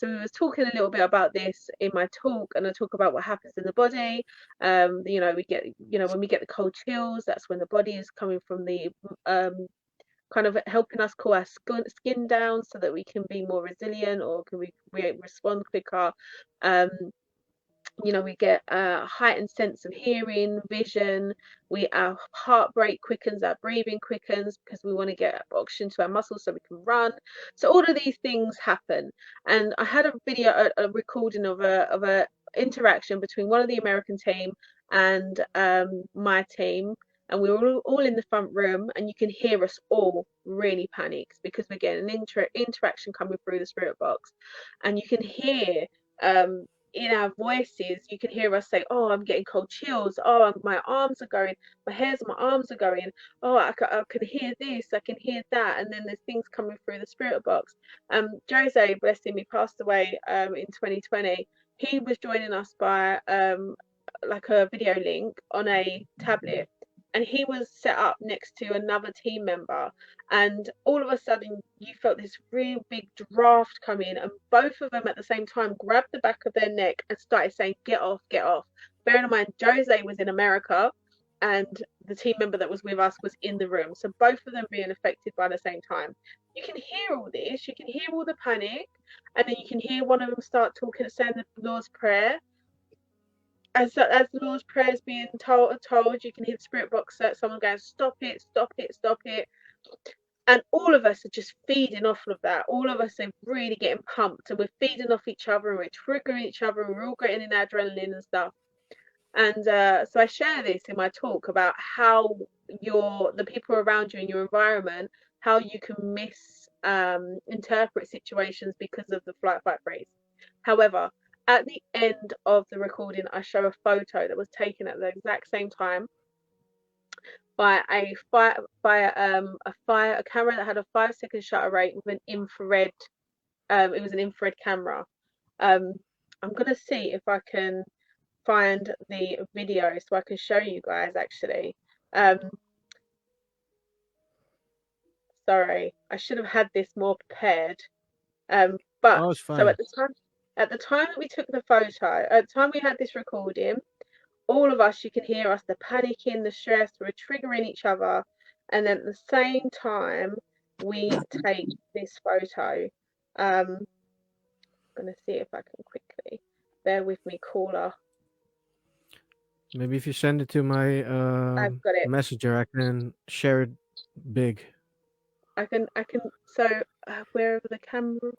we was talking a little bit about this in my talk, and I talk about what happens in the body. We get, when we get the cold chills, that's when the body is coming from the kind of helping us cool our skin down so that we can be more resilient, or can we respond quicker. We get a heightened sense of hearing, vision. Our heart rate quickens, our breathing quickens, because we want to get oxygen to our muscles so we can run. So all of these things happen. And I had a recording of a interaction between one of the American team and my team. And we were all in the front room, and you can hear us all really panicked because we're getting an interaction coming through the spirit box. And you can hear in our voices, you can hear us say, oh, I'm getting cold chills. Oh, my arms are going, my hairs on my arms are going. Oh, I can hear this, I can hear that. And then there's things coming through the spirit box. Jose, bless him, he passed away in 2020. He was joining us by like a video link on a tablet. And he was set up next to another team member, and all of a sudden you felt this really big draft come in, and both of them at the same time grabbed the back of their neck and started saying, get off, get off. Bearing in mind, Jose was in America and the team member that was with us was in the room, so both of them being affected by the same time. You can hear all this, you can hear all the panic, and then you can hear one of them start talking, saying the Lord's Prayer. As the Lord's Prayer is being told, you can hear the spirit box, someone going, stop it, stop it, stop it. And all of us are just feeding off of that. All of us are really getting pumped, and we're feeding off each other, and we're triggering each other, and we're all getting in adrenaline and stuff. And so I share this in my talk about how the people around you in your environment, how you can misinterpret situations because of the flight, fight, freeze. However, at the end of the recording, I show a photo that was taken at the exact same time by a camera that had a 5-second shutter rate with an infrared. It was an infrared camera. I'm gonna see if I can find the video so I can show you guys actually. Sorry, I should have had this more prepared. But Oh, it's so fine. at the time that we took the photo, at the time we had this recording, all of us, you can hear us, the panicking, the stress, we're triggering each other, and then at the same time we take this photo. I'm gonna see if I can quickly. Bear with me, caller. Maybe if you send it to my I've got it. messenger, I can share it big. I can. So wherever the camera.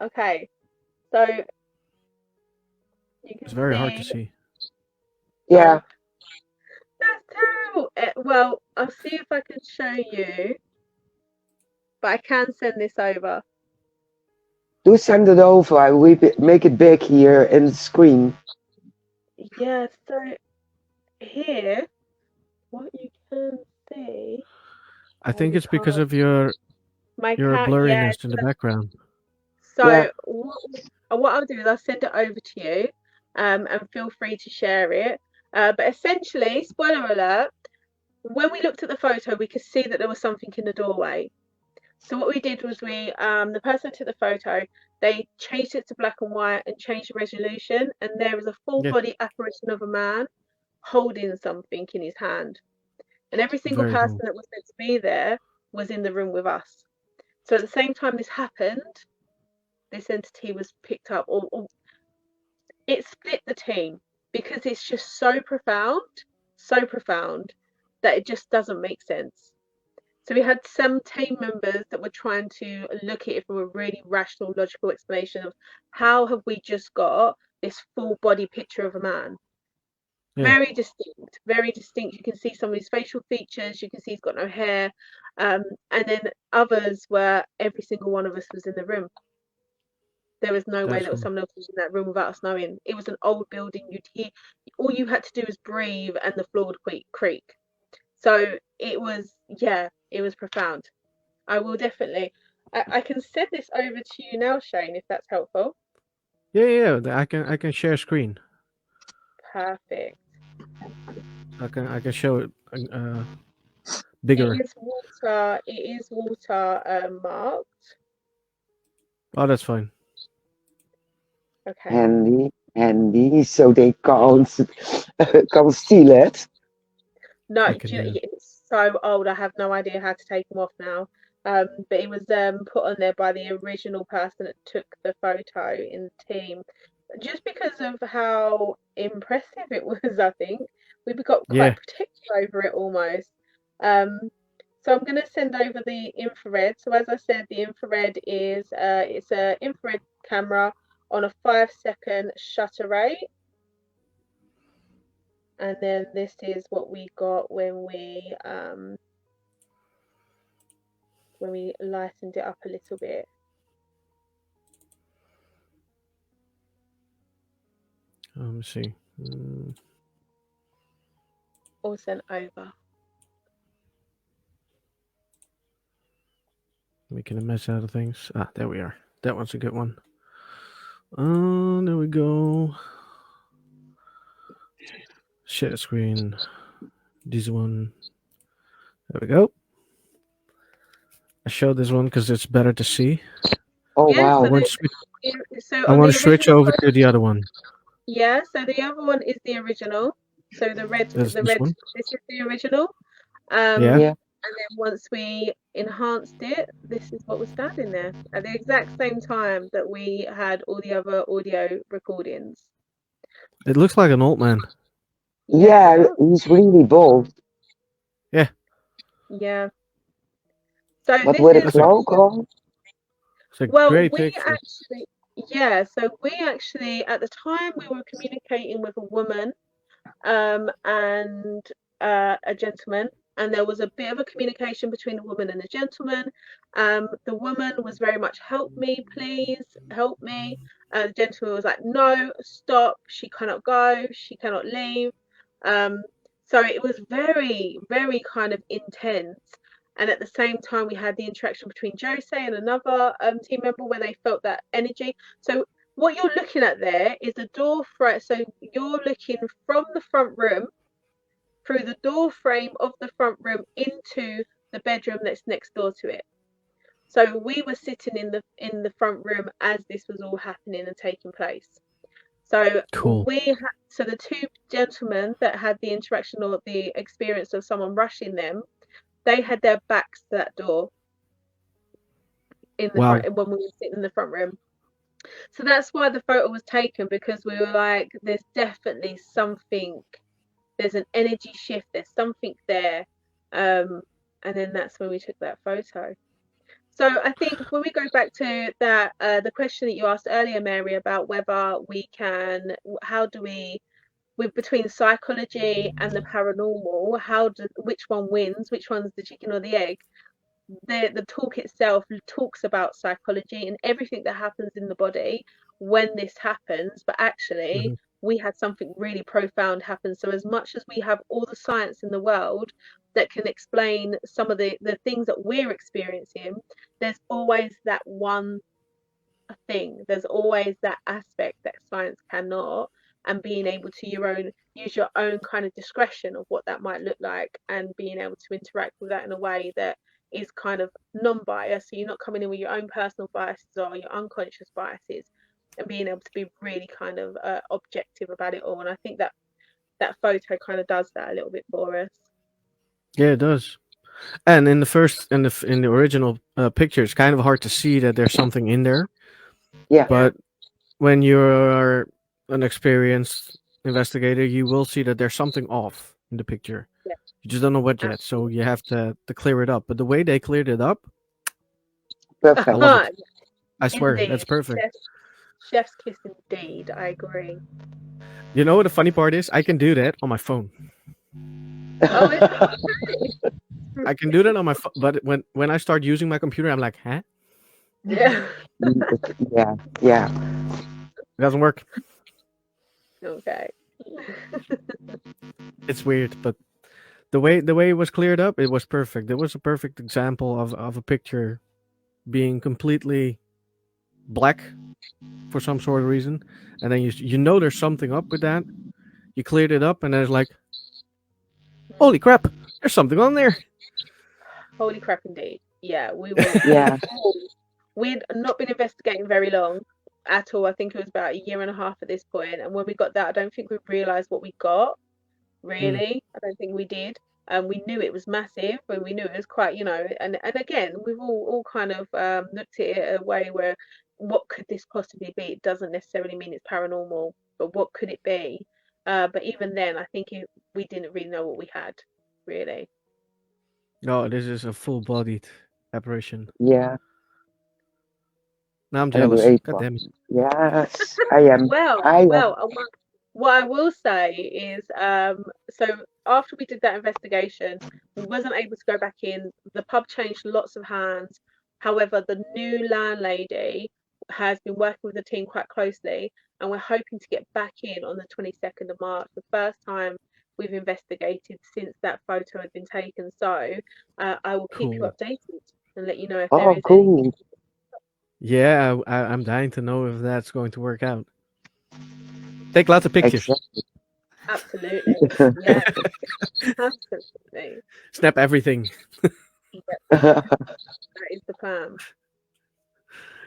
Okay. So you can It's very hard to see. see. Yeah. That's terrible. Well, I'll see if I can show you, but I can send this over. Do send it over. We make it big here in the screen. Yeah. So here, what you can see. I think it's because of your my blurriness in the background. So Yeah. what I'll do is I'll send it over to you, and feel free to share it. But essentially, spoiler alert, when we looked at the photo, we could see that there was something in the doorway. So what we did was the person who took the photo, they changed it to black and white and changed the resolution, and there was a full body apparition of a man holding something in his hand. And every single Very person cool. that was meant to be there was in the room with us. So at the same time this happened, this entity was picked up, or it split the team, because it's just so profound that it just doesn't make sense. So we had some team members that were trying to look at it from a really rational, logical explanation of how have we just got this full body picture of a man. Yeah. Very distinct, very distinct. You can see some of his facial features, you can see he's got no hair. And then others where every single one of us was in the room. There was no way That's that cool. someone else was in that room without us knowing. It was an old building. You'd hear, all you had to do was breathe and the floor would creak. So it was profound. I will definitely. I can send this over to you now, Shane, if that's helpful. Yeah. I can share screen. Perfect. I can show it bigger. It is water marked. Oh, that's fine. Okay. Handy, so they can't steal it. No, it's so old. I have no idea how to take them off now. But it was put on there by the original person that took the photo in the team. Just because of how impressive it was, I think we got quite protective over it almost. So I'm going to send over the infrared. So as I said, the infrared is it's an infrared camera on a 5-second shutter rate. And then this is what we got when we lightened it up a little bit. Let me see. All sent over. Making a mess out of things. Ah, there we are. That one's a good one. Oh, there we go. Share screen. This one. There we go. I showed this one because it's better to see. Oh, wow. I want to switch over to the other one. Yeah, so the other one is the original. So the red, This is the original. Yeah. And then once we enhanced it, this is what was standing there at the exact same time that we had all the other audio recordings. It looks like an old man. Yeah, he's really bald. Yeah. Yeah. So but with a cloak on? It's a great picture. So we actually, at the time, we were communicating with a woman and a gentleman. And there was a bit of a communication between the woman and the gentleman. The woman was very much, help me, please, help me. The gentleman was like, no, stop. She cannot go. She cannot leave. So it was very, very kind of intense. And at the same time, we had the interaction between Jose and another team member where they felt that energy. So what you're looking at there is a door front. So you're looking from the front room through the door frame of the front room into the bedroom that's next door to it. So we were sitting in the front room as this was all happening and taking place. So Cool. so the two gentlemen that had the interaction or the experience of someone rushing them, they had their backs to that door in the Wow. front when we were sitting in the front room. So that's why the photo was taken, because we were like, there's definitely something, there's an energy shift, there's something there. And then that's when we took that photo. So I think when we go back to that, the question that you asked earlier, Mary, about whether we can, how do we, with between psychology and the paranormal, which one wins, which one's the chicken or the egg? The talk itself talks about psychology and everything that happens in the body when this happens, but actually we had something really profound happen. So as much as we have all the science in the world that can explain some of the things that we're experiencing, there's always that one thing, there's always that aspect that science cannot, and being able to use your own kind of discretion of what that might look like, and being able to interact with that in a way that is kind of non-biased, so you're not coming in with your own personal biases or your unconscious biases, and being able to be really kind of objective about it all. And I think that photo kind of does that a little bit for us. Yeah, it does. And in the original picture, it's kind of hard to see that there's something in there. Yeah. But when you're an experienced investigator, you will see that there's something off in the picture. Yeah. You just don't know what yet, so you have to clear it up. But the way they cleared it up, Perfect. I love it. I swear, Indeed. that's perfect. Chef's kiss indeed. I agree. You know what the funny part is? I can do that on my phone. Oh, I can do that on my phone, but when I start using my computer, I'm like, huh? yeah. Yeah. It doesn't work. Okay. It's weird, but the way it was cleared up, it was perfect. It was a perfect example of a picture being completely black for some sort of reason, and then you know there's something up with that. You cleared it up, and then it's like, holy crap, there's something on there. Holy crap, indeed. Yeah, we were. Yeah. We'd not been investigating very long at all. I think it was about a year and a half at this point. And when we got that, I don't think we realised what we got. Really, I don't think we did. We knew it was massive, and we knew it was quite, And again, we've all kind of looked at it a way where, what could this possibly be? It doesn't necessarily mean it's paranormal, but what could it be? But even then, I think we didn't really know what we had, really. No, this is a full-bodied apparition. Yeah. Now I'm And a jealous. great God one. damn it. Yes, I am. I am. What I will say is, so after we did that investigation, we wasn't able to go back in. The pub changed lots of hands. However, the new landlady has been working with the team quite closely, and we're hoping to get back in on the 22nd of March, the first time we've investigated since that photo had been taken. So I will keep you Cool. updated and let you know if there Oh, is cool. anything. Yeah, I'm dying to know if that's going to work out. Take lots of pictures. Exactly. Absolutely. Yeah. Absolutely. Snap everything. That is the plan.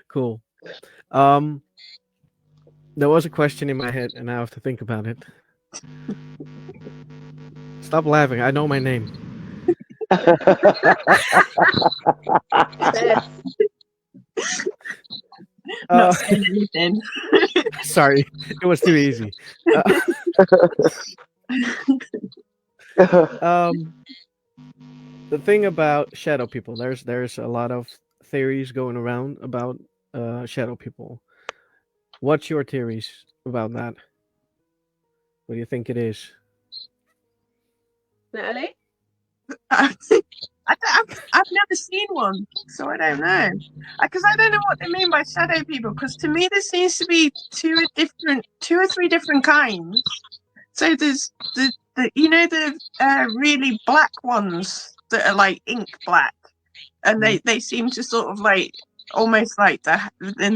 Cool. There was a question in my head, and I have to think about it. Stop laughing. I know my name. Yes. Not saying anything. Sorry, it was too easy. The thing about shadow people, there's a lot of theories going around about shadow people. What's your theories about that? What do you think it is? Natalie? I've never seen one, so I don't know. Because I don't know what they mean by shadow people. Because to me, there seems to be two or three different kinds. So there's the really black ones that are like ink black, and they seem to sort of like almost like the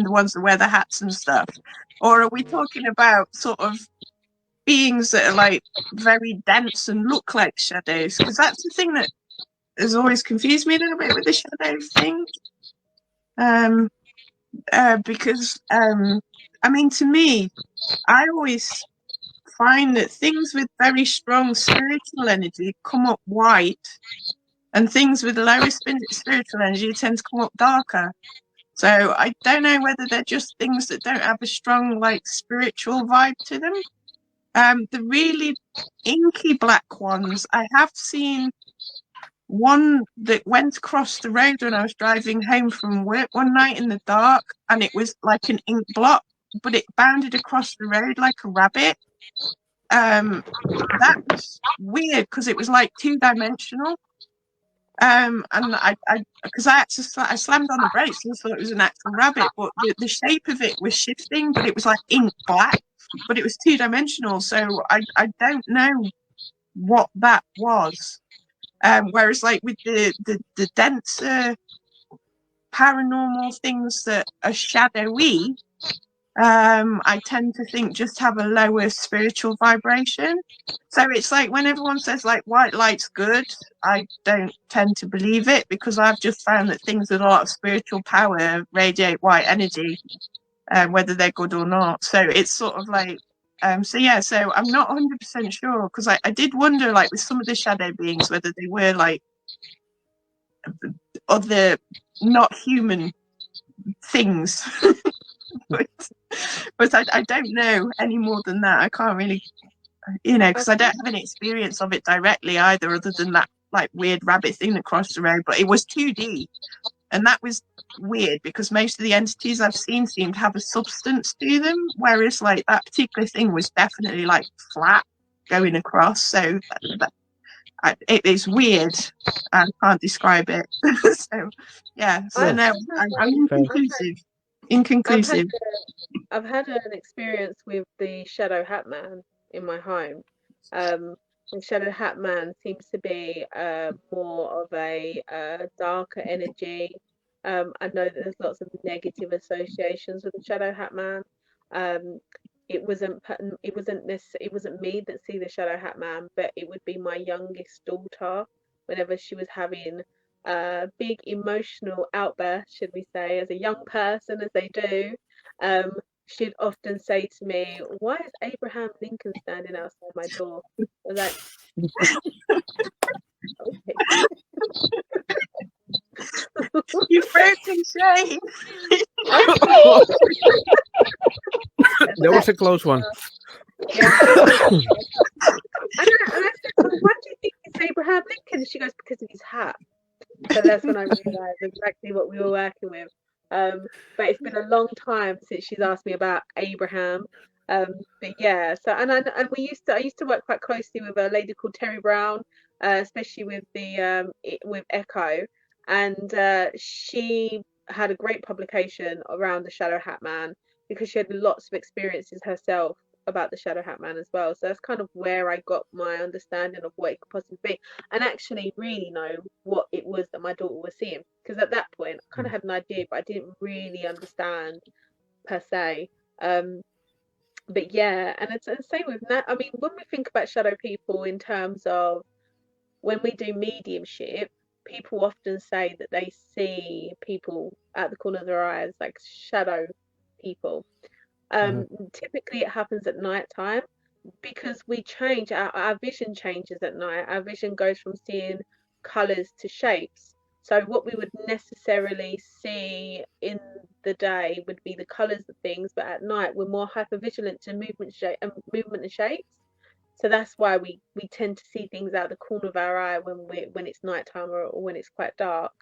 ones that wear the hats and stuff. Or are we talking about sort of beings that are like very dense and look like shadows? Because that's the thing that has always confused me a little bit with the shadow thing. Because I mean, to me, I always find that things with very strong spiritual energy come up white, and things with lower spiritual energy tend to come up darker. So I don't know whether they're just things that don't have a strong like spiritual vibe to them. The really inky black ones, I have seen one that went across the road when I was driving home from work one night in the dark, and it was like an ink blot, but it bounded across the road like a rabbit. That was weird because it was like 2-dimensional. And I because I had to I slammed on the brakes and thought it was an actual rabbit, but the shape of it was shifting, but it was like ink black, but it was 2-dimensional. So I don't know what that was. Whereas like with the denser paranormal things that are shadowy, I tend to think just have a lower spiritual vibration. So it's like when everyone says like white light's good, I don't tend to believe it, because I've just found that things with a lot of spiritual power radiate white energy, whether they're good or not. So it's sort of like, so I'm not 100% sure, because I did wonder like with some of the shadow beings whether they were like other not human things. but I don't know any more than that. I can't really, because I don't have any experience of it directly either, other than that like weird rabbit thing that crossed the road. But it was 2D, and that was weird because most of the entities I've seen seem to have a substance to them, whereas like that particular thing was definitely like flat going across. So it is weird. I can't describe it. So no, I'm inconclusive. I've had an experience with the Shadow Hat Man in my home. The Shadow Hat Man seems to be more of a darker energy. I know that there's lots of negative associations with the Shadow Hat Man. It wasn't me that see the Shadow Hat Man, but it would be my youngest daughter. Whenever she was having big emotional outbursts, should we say, as a young person, as they do, she'd often say to me, "Why is Abraham Lincoln standing outside my door?" I was like, You've broken shame. That was a close one. Yeah. And I said, "Why do you think it's Abraham Lincoln?" She goes, "Because of his hat." So that's when I realised exactly what we were working with. But it's been a long time since she's asked me about Abraham. But yeah, so and I used to work quite closely with a lady called Terry Brown, especially with the with Echo, and she had a great publication around the Shadow Hat Man because she had lots of experiences herself about the Shadow Hat Man as well. So that's kind of where I got my understanding of what it could possibly be, and actually really know what it was that my daughter was seeing. Because at that point, I kind of had an idea, but I didn't really understand per se. But yeah, and it's the same with that. I mean, when we think about shadow people in terms of when we do mediumship, people often say that they see people at the corner of their eyes, like shadow people. Typically, it happens at night time because we change, our vision changes at night. Our vision goes from seeing colours to shapes. So what we would necessarily see in the day would be the colours of things, but at night we're more hypervigilant to movement and shapes. So that's why we tend to see things out the corner of our eye when it's nighttime or when it's quite dark.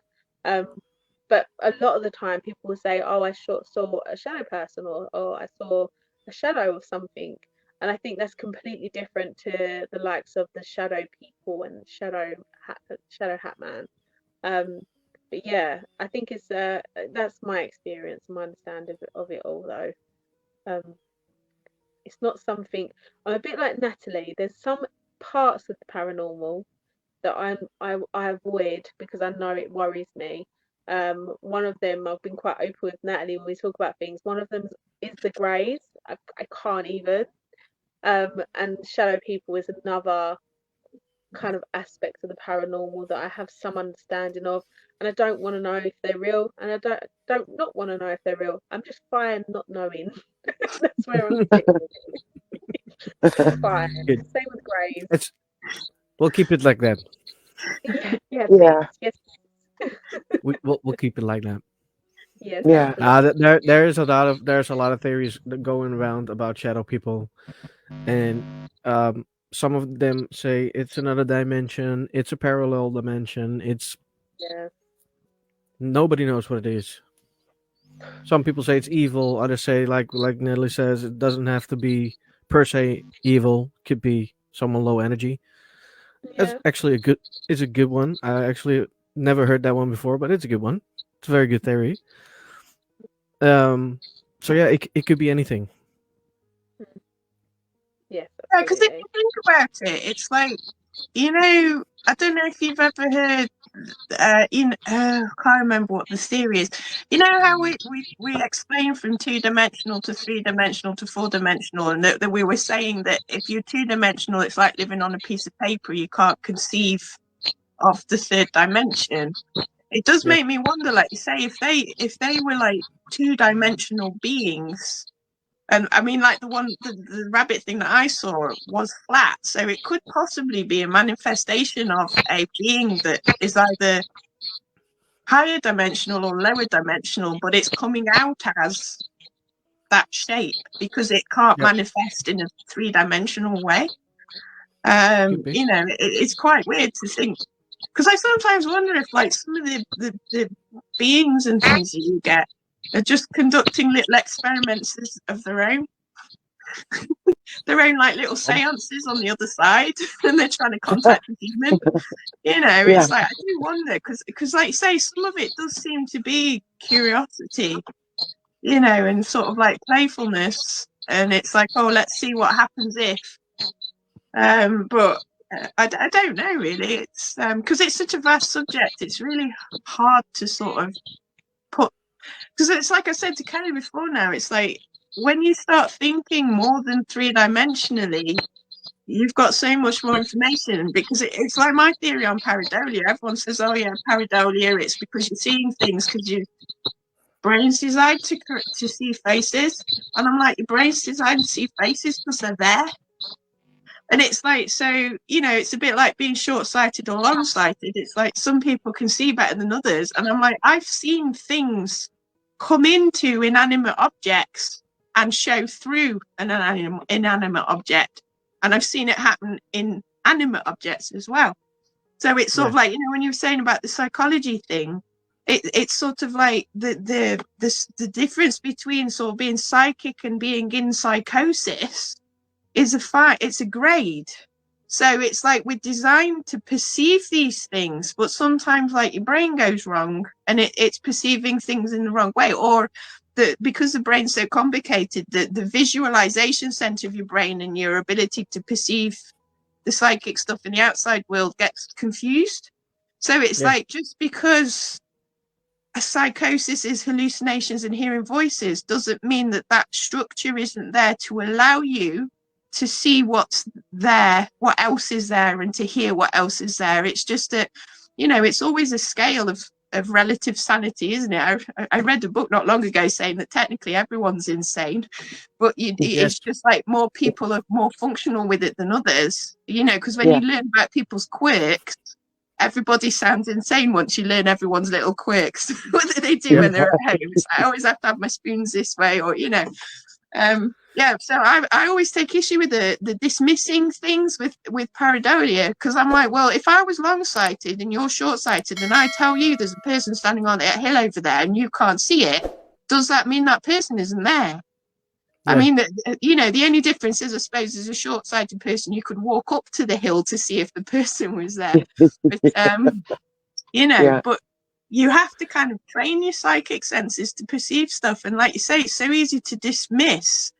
But a lot of the time people will say, "Oh, I saw a shadow person," or "I saw a shadow of something." And I think that's completely different to the likes of the shadow people and shadow hat man. But yeah, I think it's that's my experience, my understanding of it all though. It's not something. I'm a bit like Natalie. There's some parts of the paranormal that I avoid because I know it worries me. One of them, I've been quite open with Natalie when we talk about things. One of them is the greys. I can't even. And shadow people is another kind of aspect of the paranormal that I have some understanding of, and I don't want to know if they're real, and I don't not want to know if they're real. I'm just fine not knowing. That's where I'm sitting. Fine. Good. Same with graves. We'll keep it like that. Yeah. Yeah. Yes. We'll keep it like that. Yes. Yeah. There's a lot of theories going around about shadow people, and some of them say it's another dimension, it's a parallel dimension, it's Yeah. nobody knows what it is. Some people say it's evil, others say like Natalie says, it doesn't have to be per se evil, could be someone low energy. That's Yeah. actually it's a good one. I actually never heard that one before, but it's a good one. It's a very good theory. So yeah, it could be anything. Yes. Yeah, because if Absolutely. you think about it, it's like, I don't know if you've ever heard, I can't remember what the theory is. You know how we explain from 2-dimensional to 3-dimensional to 4-dimensional, and that we were saying that if you're 2-dimensional, it's like living on a piece of paper. You can't conceive of the third dimension. It does Yeah. make me wonder, like you say, if they were like 2-dimensional beings. And I mean, like the rabbit thing that I saw was flat, so it could possibly be a manifestation of a being that is either higher dimensional or lower dimensional, but it's coming out as that shape because it can't Yep. manifest in a 3-dimensional way. Could be. It's quite weird to think, because I sometimes wonder if like some of the beings and things that you get are just conducting little experiments of their own like little seances on the other side, and they're trying to contact the demon. It's like, I do wonder, because like you say, some of it does seem to be curiosity, and sort of like playfulness, and it's like, oh, let's see what happens if. But I don't know really. It's because it's such a vast subject. It's really hard to sort of put, because it's like I said to Kerry before. Now it's like when you start thinking more than 3-dimensionally, you've got so much more information, because it's like my theory on pareidolia. Everyone says, oh yeah, pareidolia, it's because you're seeing things because your brain's designed to see faces. And I'm like, your brain's designed to see faces because they're there. And it's like, so, it's a bit like being short-sighted or long-sighted. It's like some people can see better than others. And I'm like, I've seen things come into inanimate objects and show through an inanimate object. And I've seen it happen in animate objects as well. So it's sort of like, when you were saying about the psychology thing, it's sort of like the difference between sort of being psychic and being in psychosis is it's a grade. So it's like we're designed to perceive these things, but sometimes like your brain goes wrong and it's perceiving things in the wrong way, or because the brain's so complicated, the visualization center of your brain and your ability to perceive the psychic stuff in the outside world gets confused. So it's like, just because a psychosis is hallucinations and hearing voices doesn't mean that structure isn't there to allow you to see what's there, what else is there, and to hear what else is there. It's just that, it's always a scale of relative sanity, isn't it? I read a book not long ago saying that technically everyone's insane, but it's just like more people are more functional with it than others, because when you learn about people's quirks, everybody sounds insane once you learn everyone's little quirks. What do they do when they're at home? I always have to have my spoons this way, or so I always take issue with the dismissing things with pareidolia, because I'm like, well, if I was long-sighted and you're short-sighted and I tell you there's a person standing on that hill over there and you can't see it, does that mean that person isn't there? I mean, the only difference is, I suppose, as a short-sighted person, you could walk up to the hill to see if the person was there. But, but you have to kind of train your psychic senses to perceive stuff. And like you say, it's so easy to dismiss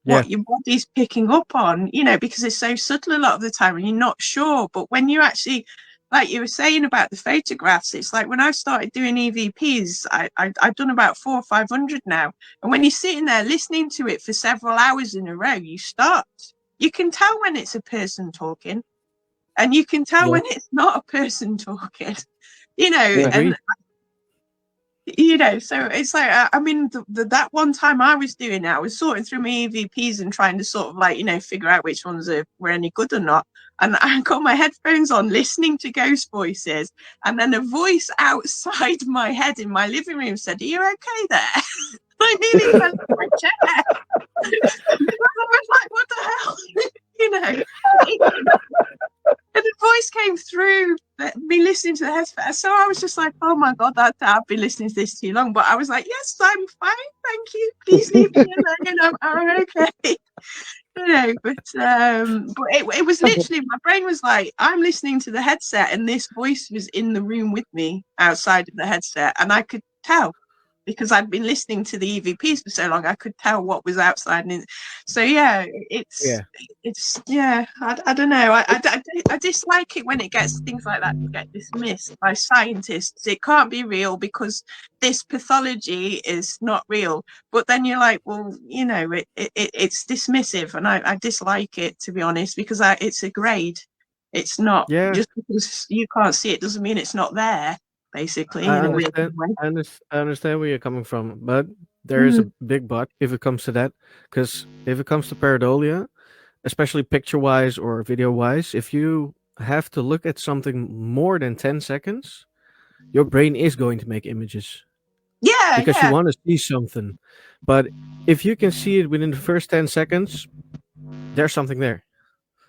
what your body's picking up on, because it's so subtle a lot of the time and you're not sure. But when you actually, like you were saying about the photographs, it's like when I started doing EVPs, I've done about 400 or 500 now. And when you're sitting there listening to it for several hours in a row, you start you can tell when it's a person talking, and you can tell Yeah. when it's not a person talking. You know, Yeah. Agreed. and you know, so it's like I mean, that one time I was doing it, I was sorting through my EVPs and trying to sort of like, you know, figure out which ones were any good or not. And I got my headphones on, listening to ghost voices, and then a voice outside my head in my living room said, "Are you okay there?" I nearly fell off my chair. I was like, "What the hell?" You know. And the voice came through me listening to the headset. So I was just like, oh my God, I've been listening to this too long. But I was like, yes, I'm fine. Thank you. Please leave me alone. I'm okay. You know, but it was literally, my brain was like, I'm listening to the headset and this voice was in the room with me outside of the headset. And I could tell, because I'd been listening to the EVPs for so long, I could tell what was outside. And so, yeah, it's I don't know. I dislike it when it gets things like that to get dismissed by scientists. It can't be real because this pathology is not real. But then you're like, well, you know, it's dismissive, and I dislike it, to be honest, because it's a grade. It's not just because you can't see it doesn't mean it's not there. Basically, I in a weird understand. way. I understand where you're coming from, but there is a big but if it comes to that. Because if it comes to pareidolia, especially picture-wise or video-wise, if you have to look at something more than 10 seconds, your brain is going to make images because you want to see something. But if you can see it within the first 10 seconds, there's something there.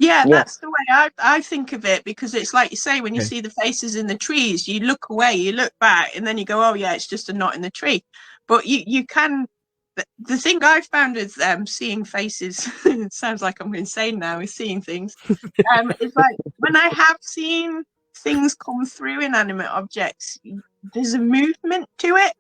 Yeah, that's the way I think of it, because it's like you say, when you see the faces in the trees, you look away, you look back, and then you go, oh yeah, it's just a knot in the tree. But you can, the thing I found with seeing faces, it sounds like I'm insane now with seeing things, is like when I have seen things come through inanimate objects, there's a movement to it.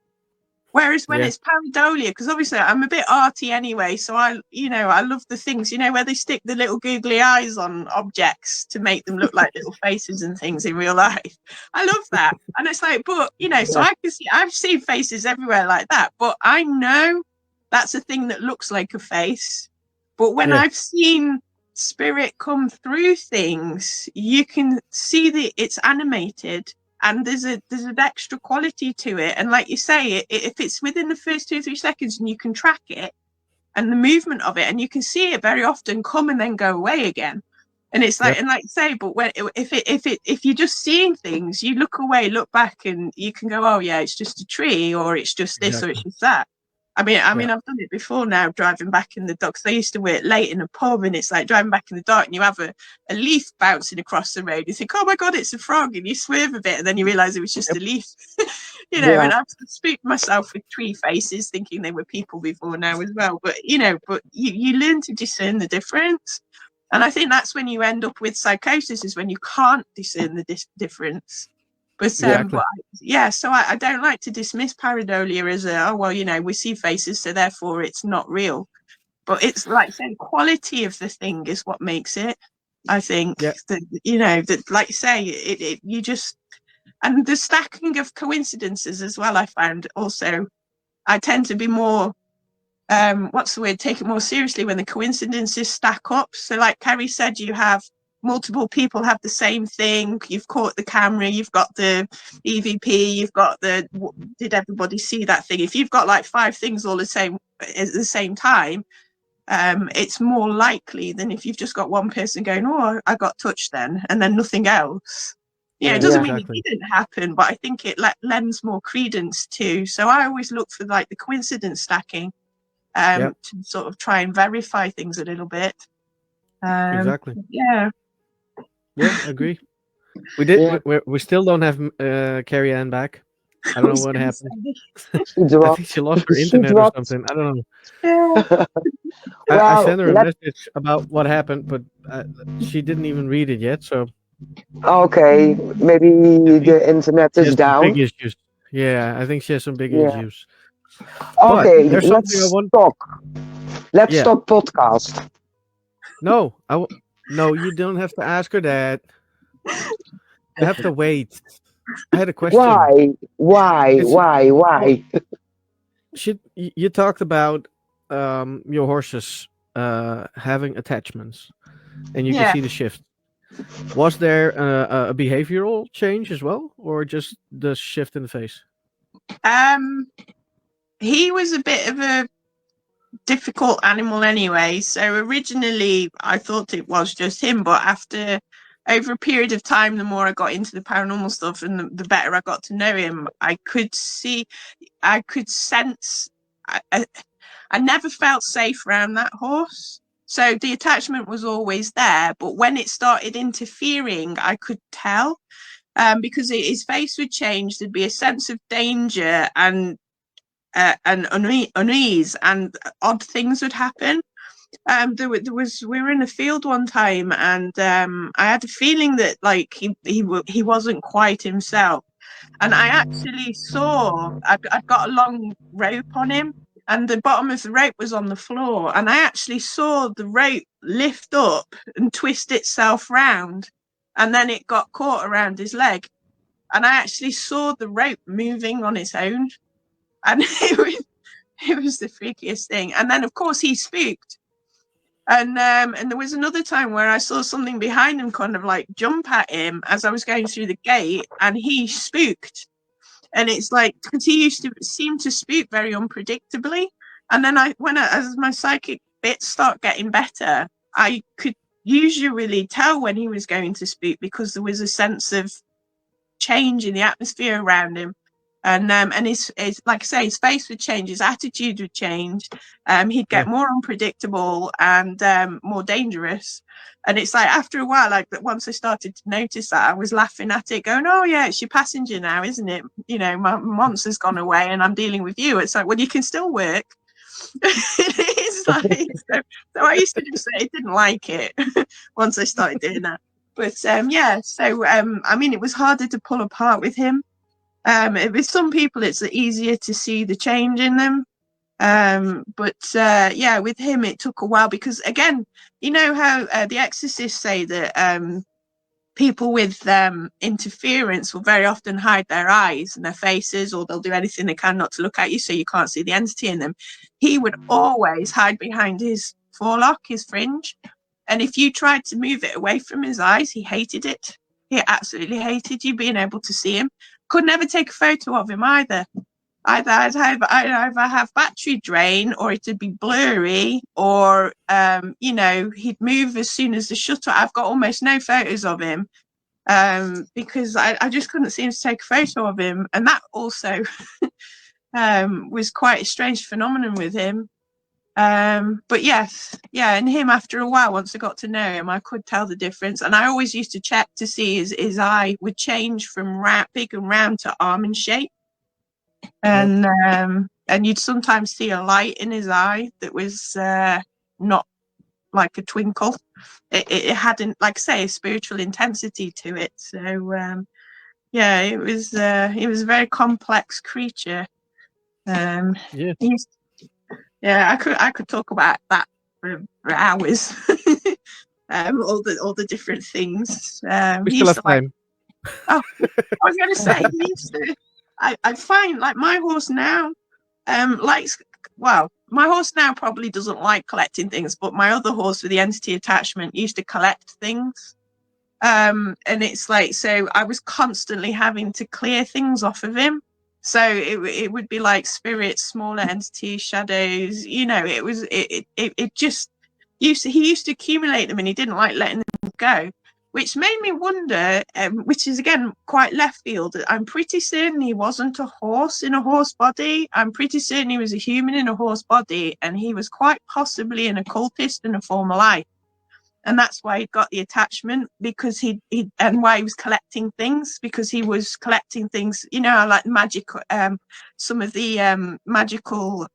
Whereas when it's pareidolia, because obviously I'm a bit arty anyway, so I love the things, you know, where they stick the little googly eyes on objects to make them look like little faces and things in real life. I love that. And it's like, but, you know, so I can see, I've seen faces everywhere like that, but I know that's a thing that looks like a face. But when I've seen spirit come through things, you can see that it's animated. And there's an extra quality to it. And like you say, if it's within the first 2 or 3 seconds and you can track it and the movement of it, and you can see it very often come and then go away again. And it's like, and like you say, but when if you're just seeing things, you look away, look back, and you can go, oh yeah, it's just a tree, or it's just this, or it's just that. I mean, I've done it before now, driving back in the dark. Because I used to work late in a pub, and it's like driving back in the dark, and you have a leaf bouncing across the road. You think, oh my God, it's a frog, and you swerve a bit, and then you realise it was just a leaf. You know, and I've spooked myself with tree faces, thinking they were people before now as well. But you know, you learn to discern the difference, and I think that's when you end up with psychosis, is when you can't discern the difference. But so I don't like to dismiss pareidolia as you know, we see faces, so therefore it's not real. But it's like saying quality of the thing is what makes it. I think that, you know, that, like you say, you just, and the stacking of coincidences as well. I found also, I tend to be more, take it more seriously when the coincidences stack up. So like Kerry said, you have multiple people have the same thing. You've caught the camera, you've got the EVP, you've got did everybody see that thing? If you've got like 5 things all at the same time, it's more likely than if you've just got one person going, oh, I got touched then, and then nothing else. Yeah, it doesn't mean it didn't happen, but I think it lends more credence to. So I always look for like the coincidence stacking to sort of try and verify things a little bit. Exactly. Yeah. Yeah, agree. We did. We still don't have Kerry Ann back. I don't know what happened. I think she lost her internet or something. I don't know. I sent her a message about what happened, but she didn't even read it yet. So okay, maybe the internet is down. Big issues. Yeah, I think she has some big issues. Okay, let's talk. Let's talk podcast. No, no, you don't have to ask her that. You have to wait. I had a question. Why? You talked about your horses having attachments, and you can Yeah. see the shift. Was there a behavioral change as well, or just the shift in the face? He was a bit of a difficult animal anyway. So originally I thought it was just him, but over a period of time, the more I got into the paranormal stuff and the better I got to know him, I could sense. I never felt safe around that horse. So the attachment was always there, but when it started interfering, I could tell, because his face would change. There'd be a sense of danger and unease, and odd things would happen. We were in a field one time, and I had a feeling that like he wasn't quite himself, and I actually saw I'd got a long rope on him, and the bottom of the rope was on the floor, and I actually saw the rope lift up and twist itself round, and then it got caught around his leg, and I actually saw the rope moving on its own, and it was the freakiest thing. And then of course he spooked, and there was another time where I saw something behind him kind of like jump at him as I was going through the gate, and he spooked. And it's like, because he used to seem to spook very unpredictably. And then as my psychic bits start getting better, I could usually tell when he was going to spook, because there was a sense of change in the atmosphere around him. And his like I say, his face would change, his attitude would change. He'd get more unpredictable and more dangerous. And it's like after a while, like once I started to notice that, I was laughing at it, going, "Oh yeah, it's your passenger now, isn't it? You know, my monster's gone away, and I'm dealing with you." It's like, well, you can still work. It is like so. I used to just say I didn't like it once I started doing that. But yeah, so I mean, it was harder to pull apart with him. With some people, it's easier to see the change in them. But yeah, with him, it took a while, because again, you know how the exorcists say that people with interference will very often hide their eyes and their faces, or they'll do anything they can not to look at you, so you can't see the entity in them. He would always hide behind his forelock, his fringe, and if you tried to move it away from his eyes, he hated it. He absolutely hated you being able to see him. Could never take a photo of him either. I'd either have battery drain, or it'd be blurry, or you know, he'd move as soon as the shutter. I've got almost no photos of him, because I just couldn't seem to take a photo of him, and that also was quite a strange phenomenon with him. But yes, yeah, and him, after a while, once I got to know him, I could tell the difference. And I always used to check to see his eye would change from big and round to almond shape. And you'd sometimes see a light in his eye that was not like a twinkle. It hadn't, like I say, a spiritual intensity to it. So yeah, it was a very complex creature. Yeah. Yeah, I could talk about that for hours. All the different things. We still have time. Oh, I was going to say, he used to. I find like my horse now, likes. Well, my horse now probably doesn't like collecting things, but my other horse with the entity attachment used to collect things. And it's like, so I was constantly having to clear things off of him. So it would be like spirits, smaller entities, shadows. You know, it just he used to accumulate them, and he didn't like letting them go, which made me wonder. Which is again quite left field. I'm pretty certain he wasn't a horse in a horse body. I'm pretty certain he was a human in a horse body, and he was quite possibly an occultist in a former life. And that's why he got the attachment, because and why he was collecting things, because he was collecting things, you know, like magic, some of the magical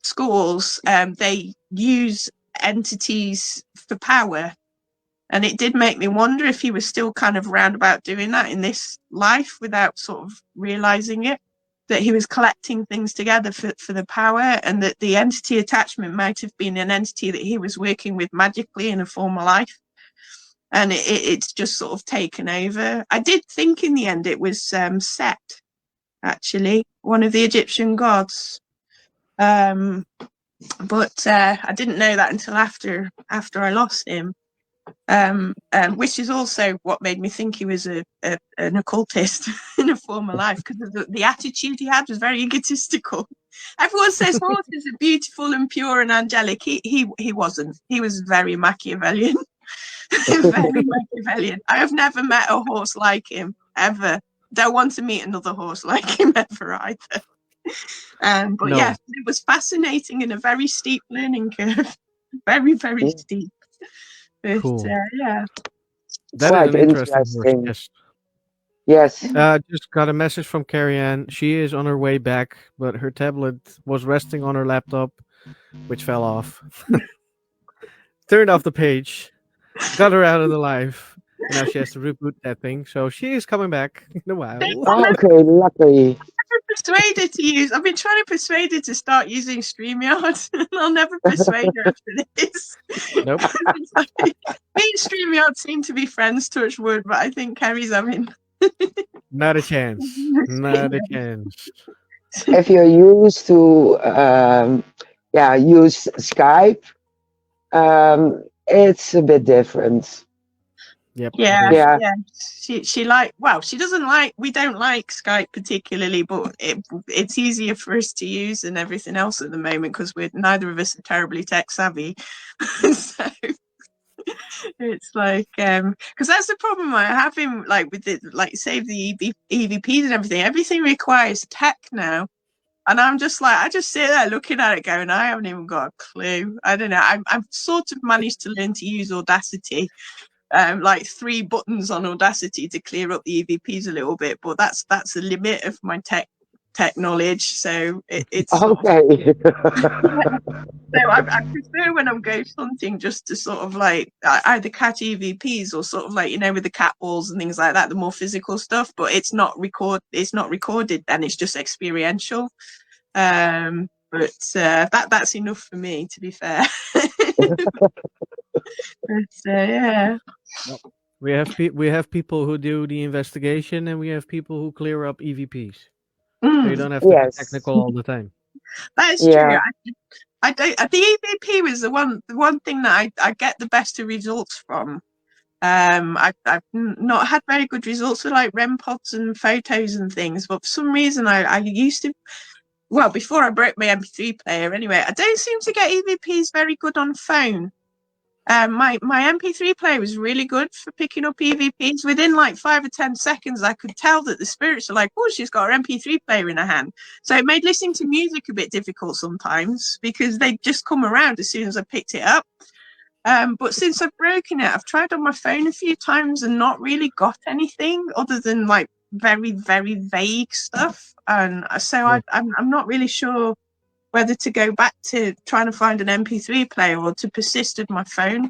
schools, they use entities for power. And it did make me wonder if he was still kind of roundabout doing that in this life without sort of realizing it, that he was collecting things together for the power, and that the entity attachment might have been an entity that he was working with magically in a former life. And it's just sort of taken over. I did think in the end it was Set, actually, one of the Egyptian gods. but I didn't know that until after I lost him. Which is also what made me think he was an occultist in a former life, because the attitude he had was very egotistical. Everyone says horses are beautiful and pure and angelic. He wasn't. He was very Machiavellian. Very Machiavellian. I have never met a horse like him, ever. Don't want to meet another horse like him ever either. But No. yeah, it was fascinating and a very steep learning curve. Very, very steep. But, Cool. yeah. That Quite is an interesting horse. interesting. Yes. Yes. Just got a message from Kerry Ann. She is on her way back, but her tablet was resting on her laptop, which fell off. Turned off the page, got her out of the live, and now she has to reboot that thing. So she is coming back in a while. Okay, lucky. Persuade her to use. I've been trying to persuade her to start using StreamYard, and I'll never persuade her after this. Nope. Me and StreamYard seem to be friends, touch wood, but I think Kerry's having. Not a chance. Not a chance. If you're used to use Skype, it's a bit different. Yep. Yeah. She doesn't like. We don't like Skype particularly, but it's easier for us to use than everything else at the moment because neither of us are terribly tech savvy. So it's like because that's the problem I have in like with the save the EVPs and everything. Everything requires tech now. And I'm just like, I just sit there looking at it going, I haven't even got a clue. I don't know. I've sort of managed to learn to use Audacity, like 3 buttons on Audacity to clear up the EVPs a little bit. But that's the limit of my tech knowledge. So it's okay. So I prefer when I'm ghost hunting just to sort of like either catch EVPs or sort of like, you know, with the cat balls and things like that, the more physical stuff. But it's not recorded, then it's just experiential. But that's enough for me, to be fair. But yeah. We have people who do the investigation, and we have people who clear up EVPs. So you don't have to be technical all the time. That is true. I don't. The EVP was the one thing that I get the best of results from. I've not had very good results with like REM pods and photos and things, but for some reason I used to. Well, before I broke my MP3 player, anyway, I don't seem to get EVPs very good on phone. My MP3 player was really good for picking up EVPs. Within like 5 or 10 seconds, I could tell that the spirits are like, oh, she's got her MP3 player in her hand. So it made listening to music a bit difficult sometimes because they'd just come around as soon as I picked it up. But since I've broken it, I've tried on my phone a few times and not really got anything other than like very, very vague stuff. And so I'm not really sure whether to go back to trying to find an MP3 player or to persist with my phone.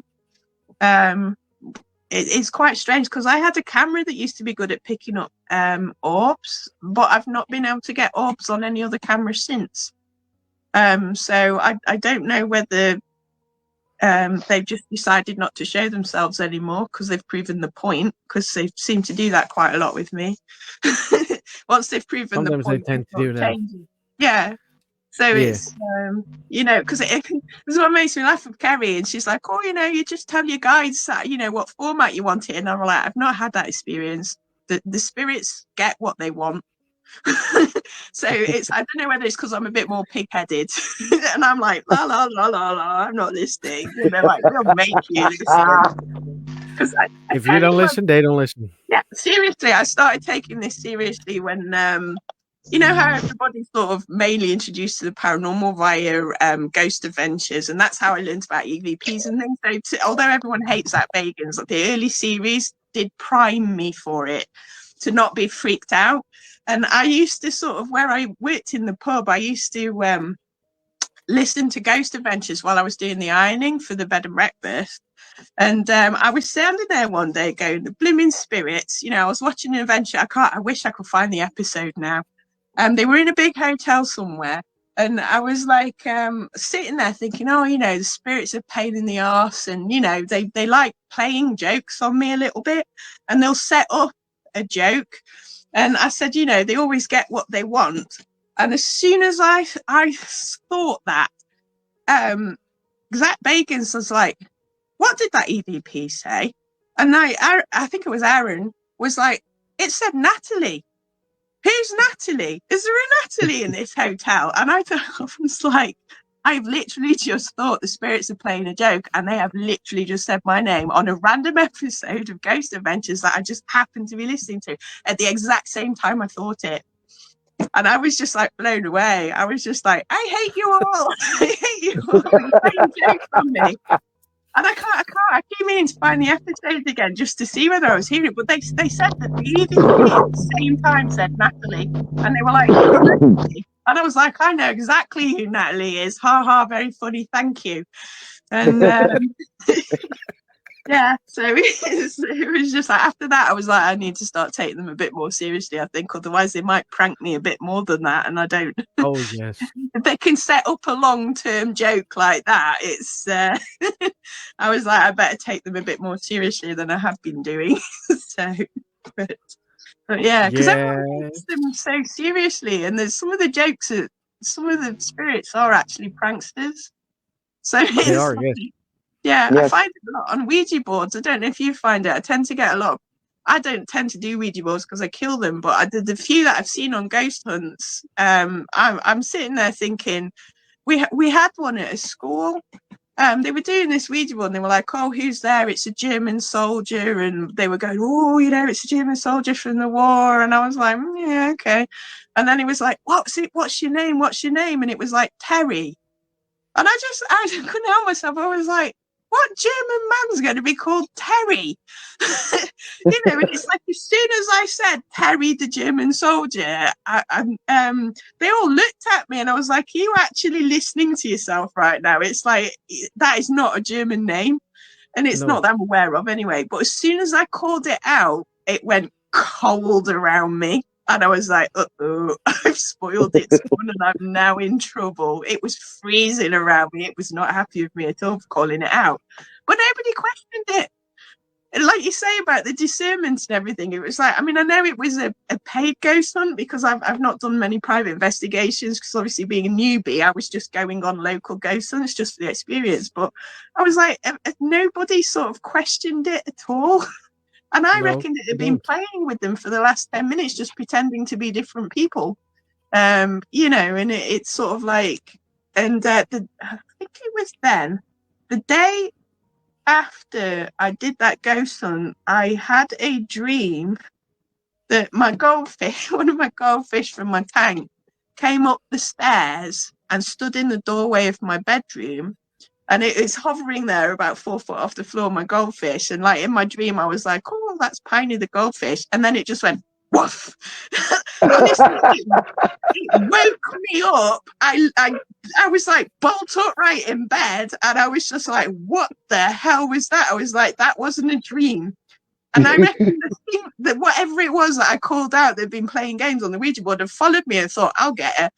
It's quite strange because I had a camera that used to be good at picking up orbs, but I've not been able to get orbs on any other camera since. So I don't know whether they've just decided not to show themselves anymore because they've proven the point, because they seem to do that quite a lot with me. Once they've proven the point, sometimes they tend to do that. Yeah. So it's, you know, because this is what makes me laugh with Kerry. And she's like, oh, you know, you just tell your guides, you know, what format you want it in. And I'm like, I've not had that experience. The spirits get what they want. So it's, I don't know whether it's because I'm a bit more pig-headed. And I'm like, la, la, la, la, la, I'm not listening. And they're like, we'll make you listen. If you don't listen, they don't listen. Yeah, seriously, I started taking this seriously when... you know how everybody's sort of mainly introduced to the paranormal via Ghost Adventures, and that's how I learned about EVPs and things. So although everyone hates that Bagans, the early series did prime me for it, to not be freaked out. And I used to sort of, where I worked in the pub, I used to listen to Ghost Adventures while I was doing the ironing for the bed and breakfast. And I was standing there one day going, the blooming spirits, you know, I was watching an adventure. I wish I could find the episode now. They were in a big hotel somewhere, and I was like sitting there thinking, oh, you know, the spirits are pain in the arse, and you know, they like playing jokes on me a little bit, and they'll set up a joke. And I said, you know, they always get what they want. And as soon as I thought that, Zach Bagans was like, what did that EVP say? And I think it was Aaron, was like, it said Natalie. Who's Natalie? Is there a Natalie in this hotel? And I was like, I've literally just thought the spirits are playing a joke, and they have literally just said my name on a random episode of Ghost Adventures that I just happened to be listening to at the exact same time I thought it. And I was just like blown away. I was just like, I hate you all. I hate you all. You're playing jokes on me. And I keep meaning to find the episode again just to see whether I was hearing it. But they said that the EVP at the same time said Natalie. And they were like, Natalie. And I was like, I know exactly who Natalie is. Ha ha, very funny, thank you. And yeah, so it was just like, after that, I was like, I need to start taking them a bit more seriously, I think. Otherwise, they might prank me a bit more than that. And I don't. Oh, yes. If they can set up a long-term joke like that, it's I was like, I better take them a bit more seriously than I have been doing. So but yeah, because everyone takes them so seriously, and there's some of the jokes that some of the spirits are actually pranksters. So They are, yes. Yeah, Yes. I find it a lot on Ouija boards. I don't know if you find it. I tend to get a lot of, I don't tend to do Ouija boards because I kill them, but I did the few that I've seen on ghost hunts. I'm sitting there thinking, we had one at a school. They were doing this Ouija board, and they were like, "Oh, who's there? It's a German soldier," and they were going, "Oh, you know, it's a German soldier from the war." And I was like, "Yeah, okay." And then he was like, "What's it? What's your name? What's your name?" And it was like Terry. And I couldn't help myself. I was like, what German man's going to be called Terry? You know, and it's like, as soon as I said Terry the German soldier, they all looked at me, and I was like, are you actually listening to yourself right now? It's like, that is not a German name, and it's not that I'm aware of anyway. But as soon as I called it out, it went cold around me. And I was like, uh-oh, I've spoiled it, and I'm now in trouble. It was freezing around me. It was not happy with me at all for calling it out. But nobody questioned it. And like you say about the discernment and everything, it was like, I mean, I know it was a paid ghost hunt because I've not done many private investigations because obviously being a newbie, I was just going on local ghost hunts just for the experience. But I was like, nobody sort of questioned it at all. And I reckon it had been playing with them for the last 10 minutes, just pretending to be different people. You know, and it's sort of like, and I think it was then, the day after I did that ghost hunt, I had a dream that my goldfish, one of my goldfish from my tank, came up the stairs and stood in the doorway of my bedroom. And it was hovering there about 4 foot off the floor, my goldfish. And like in my dream, I was like, oh, that's Piney the goldfish. And then it just went, woof. It woke me up. I was like bolt upright in bed. And I was just like, what the hell was that? I was like, that wasn't a dream. And I reckon that whatever it was that I called out, they'd been playing games on the Ouija board and followed me and thought, I'll get it.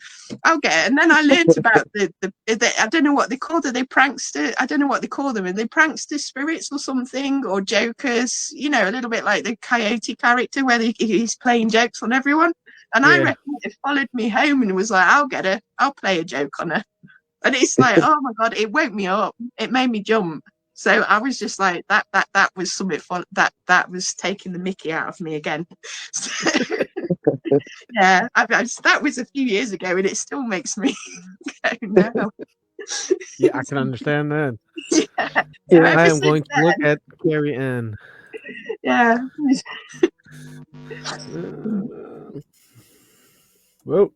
And then I learned about the I don't know what they called it. They prankster. I don't know what they call them. Are they prankster spirits or something, or jokers? You know, a little bit like the Coyote character where he's playing jokes on everyone. And I reckon it followed me home and was like, I'll get her. I'll play a joke on her. And it's like, oh my God, it woke me up. It made me jump. So I was just like, that was something for that was taking the mickey out of me again. So, yeah, that was a few years ago, and it still makes me go now. Yeah, I can understand that. Yeah. I am going to look at Kerry Ann. Yeah. Whoa.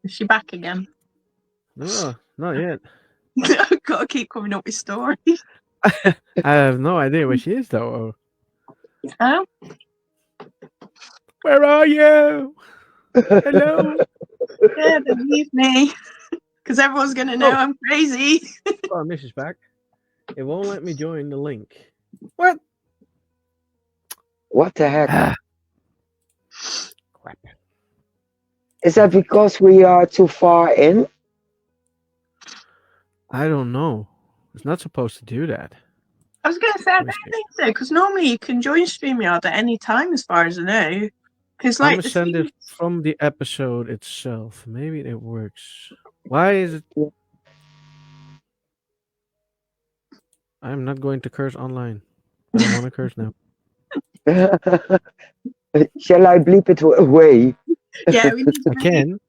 Is she back again? No, not yet. I've got to keep coming up with stories. I have no idea where she is, though. Oh? Where are you? Hello. Yeah, don't leave me. Because everyone's going to know I'm crazy. Oh, Mrs. back. It won't let me join the link. What? What the heck? Crap. Is that because we are too far in? I don't know. It's not supposed to do that. I was going to say, I don't think so, because normally you can join StreamYard at any time, as far as I know. Because I'm like going to send it from the episode itself. Maybe it works. Why is it? I'm not going to curse online. I don't want to curse now. Shall I bleep it away? Yeah, we need I can.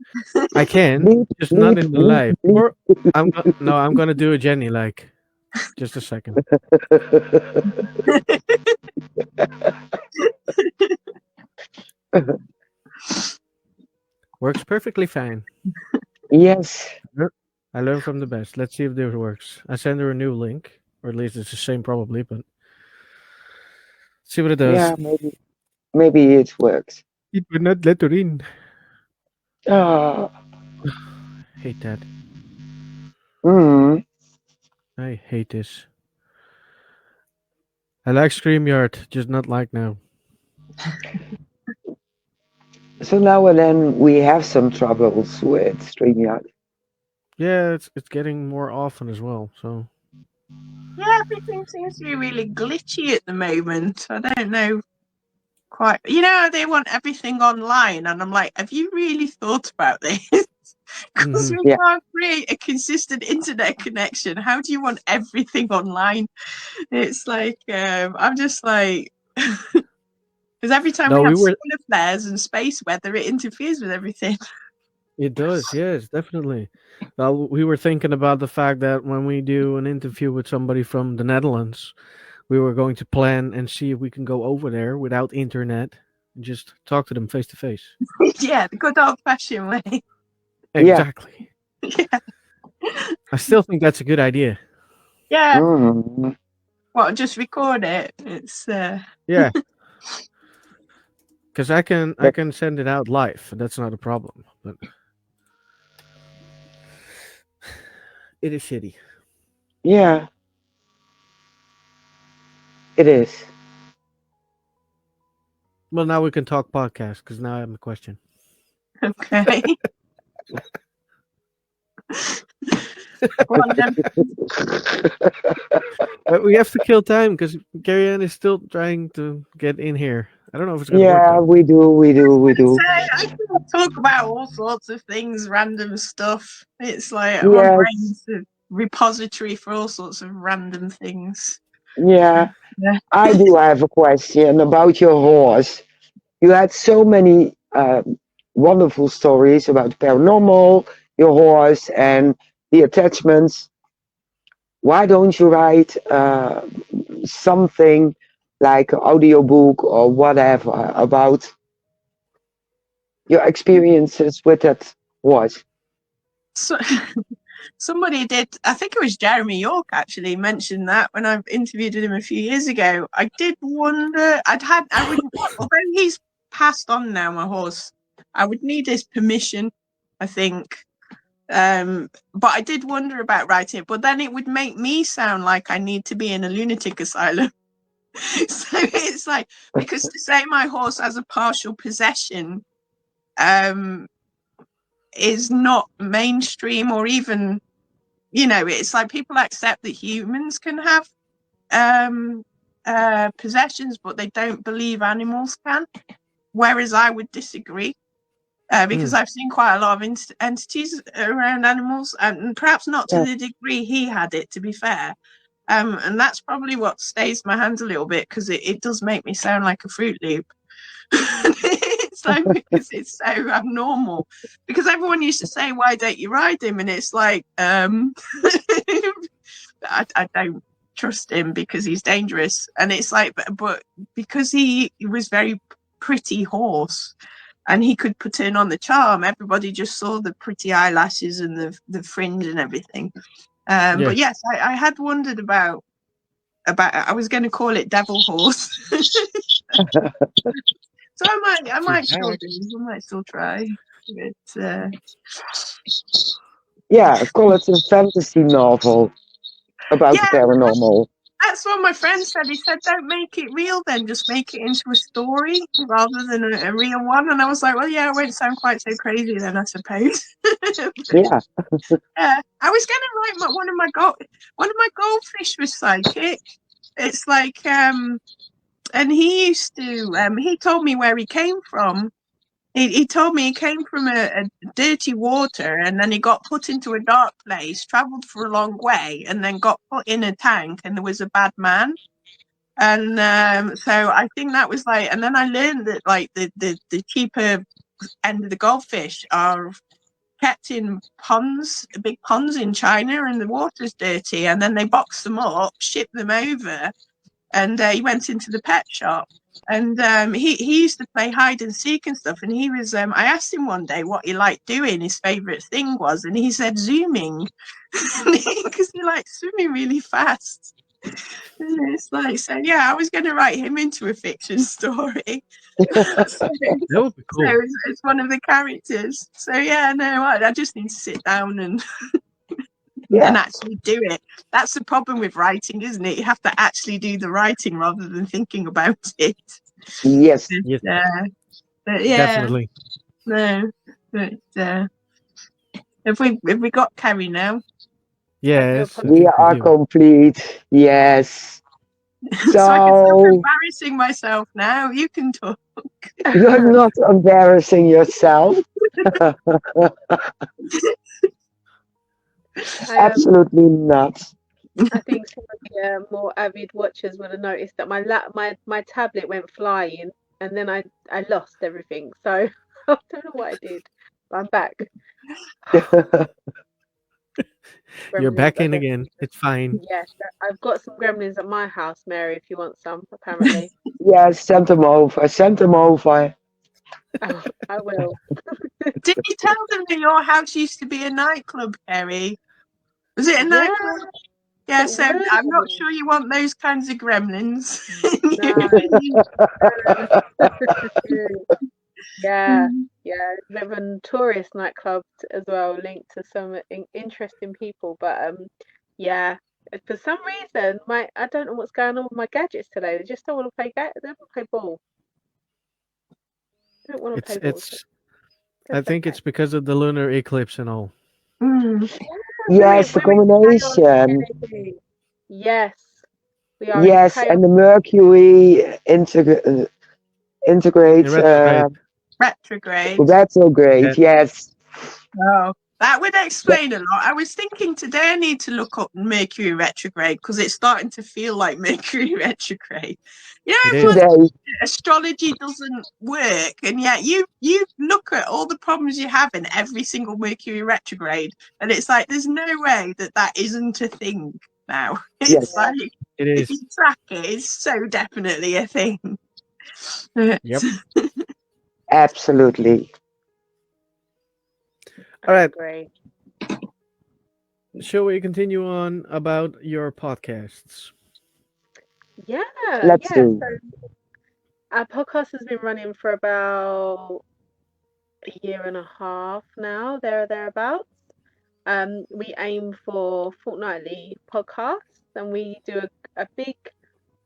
I can. Bleep, Just not in the bleep, live. bleep, Or I'm gonna do a Jenny like. Just a second. Works perfectly fine. Yes. I learn from the best. Let's see if this works. I send her a new link, or at least it's the same probably, but see what it does. Yeah, maybe it works. It will not let her in. Ah. Hate that. Mm. I hate this. I like StreamYard, just not like now. So now and then we have some troubles with StreamYard. Yeah, it's getting more often as well. So Yeah, everything seems to be really glitchy at the moment. I don't know quite. You know, they want everything online, and I'm like, have you really thought about this? Because we Yeah. can't create a consistent internet connection. How do you want everything online? It's like, I'm just like, because every time no, we we have were. solar flares and space weather, it interferes with everything. It does, yes, definitely. Well, we were thinking about the fact that when we do an interview with somebody from the Netherlands, we were going to plan and see if we can go over there without internet and just talk to them face to face. Yeah, the good old fashioned way. Yeah. Exactly. Yeah. I still think that's a good idea. Yeah. Mm. Well, just record it. It's Yeah. Because I can send it out live. That's not a problem. But it is shitty. Yeah. It is. Well, now we can talk podcast because now I have a question. okay. Go on, then. But we have to kill time because Kerry Ann is still trying to get in here. I don't know if it's going to work. Yeah, Though. we do. So I can talk about all sorts of things, random stuff. It's like my Yes. brain's a repository for all sorts of random things. Yeah. Yeah. I do have a question about your horse. You had so many wonderful stories about paranormal, your horse, and the attachments. Why don't you write something like an audiobook or whatever about your experiences with that horse? So, somebody did, I think it was Jeremy York actually mentioned that when I interviewed him a few years ago. I did wonder, I wouldn't, although he's passed on now, my horse, I would need his permission, I think. But I did wonder about writing it, but then it would make me sound like I need to be in a lunatic asylum. So it's like, because to say my horse has a partial possession is not mainstream, or even, you know, it's like people accept that humans can have possessions, but they don't believe animals can, whereas I would disagree. Because I've seen quite a lot of entities around animals, and perhaps not to the degree he had it, to be fair. And that's probably what stays my hand a little bit, because it does make me sound like a Fruit Loop. It's like, because it's so abnormal. Because everyone used to say, "Why don't you ride him?" And it's like, I don't trust him because he's dangerous. And it's like, but because he was very pretty horse, and he could turn on the charm, everybody just saw the pretty eyelashes and the fringe and everything. But yes, I had wondered about I was going to call it Devil Horse. So I might still do. I might still try. But, Yeah, call it a fantasy novel about the paranormal. That's what my friend said. He said, "Don't make it real, then just make it into a story rather than a real one." And I was like, "Well, yeah, it won't sound quite so crazy then, I suppose." Yeah. I was going to write one of my goldfish was psychic. It's like, and he used to. He told me where he came from, He told me he came from a dirty water, and then he got put into a dark place, travelled for a long way, and then got put in a tank, and there was a bad man. And so I think that was like, and then I learned that like the cheaper end of the goldfish are kept in ponds, big ponds in China, and the water's dirty, and then they box them up, ship them over. And he went into the pet shop, and he used to play hide and seek and stuff. And he was, I asked him one day what he liked doing, his favourite thing was, and he said zooming, because he likes swimming really fast. And it's like, so yeah, I was going to write him into a fiction story. That would be cool. So it's one of the characters. So yeah, no, I just need to sit down and and actually do it. That's the problem with writing, isn't it? You have to actually do the writing rather than thinking about it. Yes. Yes. But yeah, Definitely. no, but have we got Kerry now? Yes. I We think are do. complete. Yes. So I can stop So embarrassing myself now. You can talk. you're not embarrassing yourself. Absolutely not. I think some of the more avid watchers would have noticed that my tablet went flying, and then I lost everything. So I don't know what I did, but I'm back. You're Gremlins, back I in guess. again. It's fine. Yes, I've got some gremlins at my house, Mary. If you want some, apparently. Yes, send them over. Send them over. Oh, I will. Did you tell them that your house used to be a nightclub, Kerry? Was it a nightclub? Yeah, it so I'm not was. sure you want those kinds of gremlins. Yeah, it's a bit of a notorious nightclub as well, linked to some interesting people. But yeah, for some reason, I don't know what's going on with my gadgets today. They just don't want to play. They don't want to play ball. They don't want to play ball. I think it's because of the lunar eclipse and all. Yes, the combination. Yes, we are. Yes, and the Mercury integrates Retrograde. retrograde. Yes. Oh, that would explain a lot. I was thinking today I need to look up Mercury retrograde because it's starting to feel like Mercury retrograde. You know, Today. astrology doesn't work, and yet you look at all the problems you have in every single Mercury retrograde, and it's like there's no way that isn't a thing now. It's Yes. like It if is. you track it, it's so definitely a thing. Yep. Absolutely. All right. Great. Shall we continue on about your podcasts? Yeah. Let's do. So our podcast has been running for about a year and a half now, thereabouts. We aim for fortnightly podcasts, and we do a big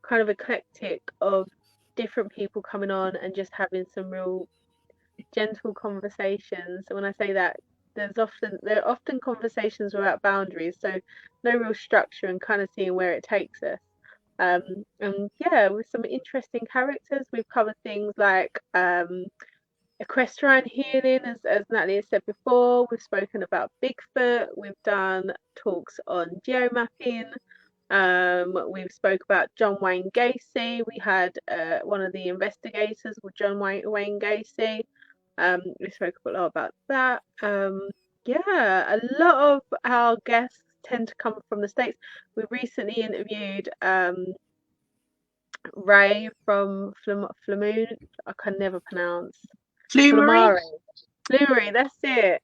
kind of eclectic of different people coming on and just having some real gentle conversations. And when I say that, there are often conversations without boundaries, so no real structure and kind of seeing where it takes us. And yeah, with some interesting characters, we've covered things like equestrian healing, as Natalie has said before. We've spoken about Bigfoot. We've done talks on geomapping. We've spoke about John Wayne Gacy. We had one of the investigators called John Wayne Gacy. We spoke a lot about that. Yeah, a lot of our guests tend to come from the States. We recently interviewed Ray from Flamoon. I can never pronounce. Flumari, that's it.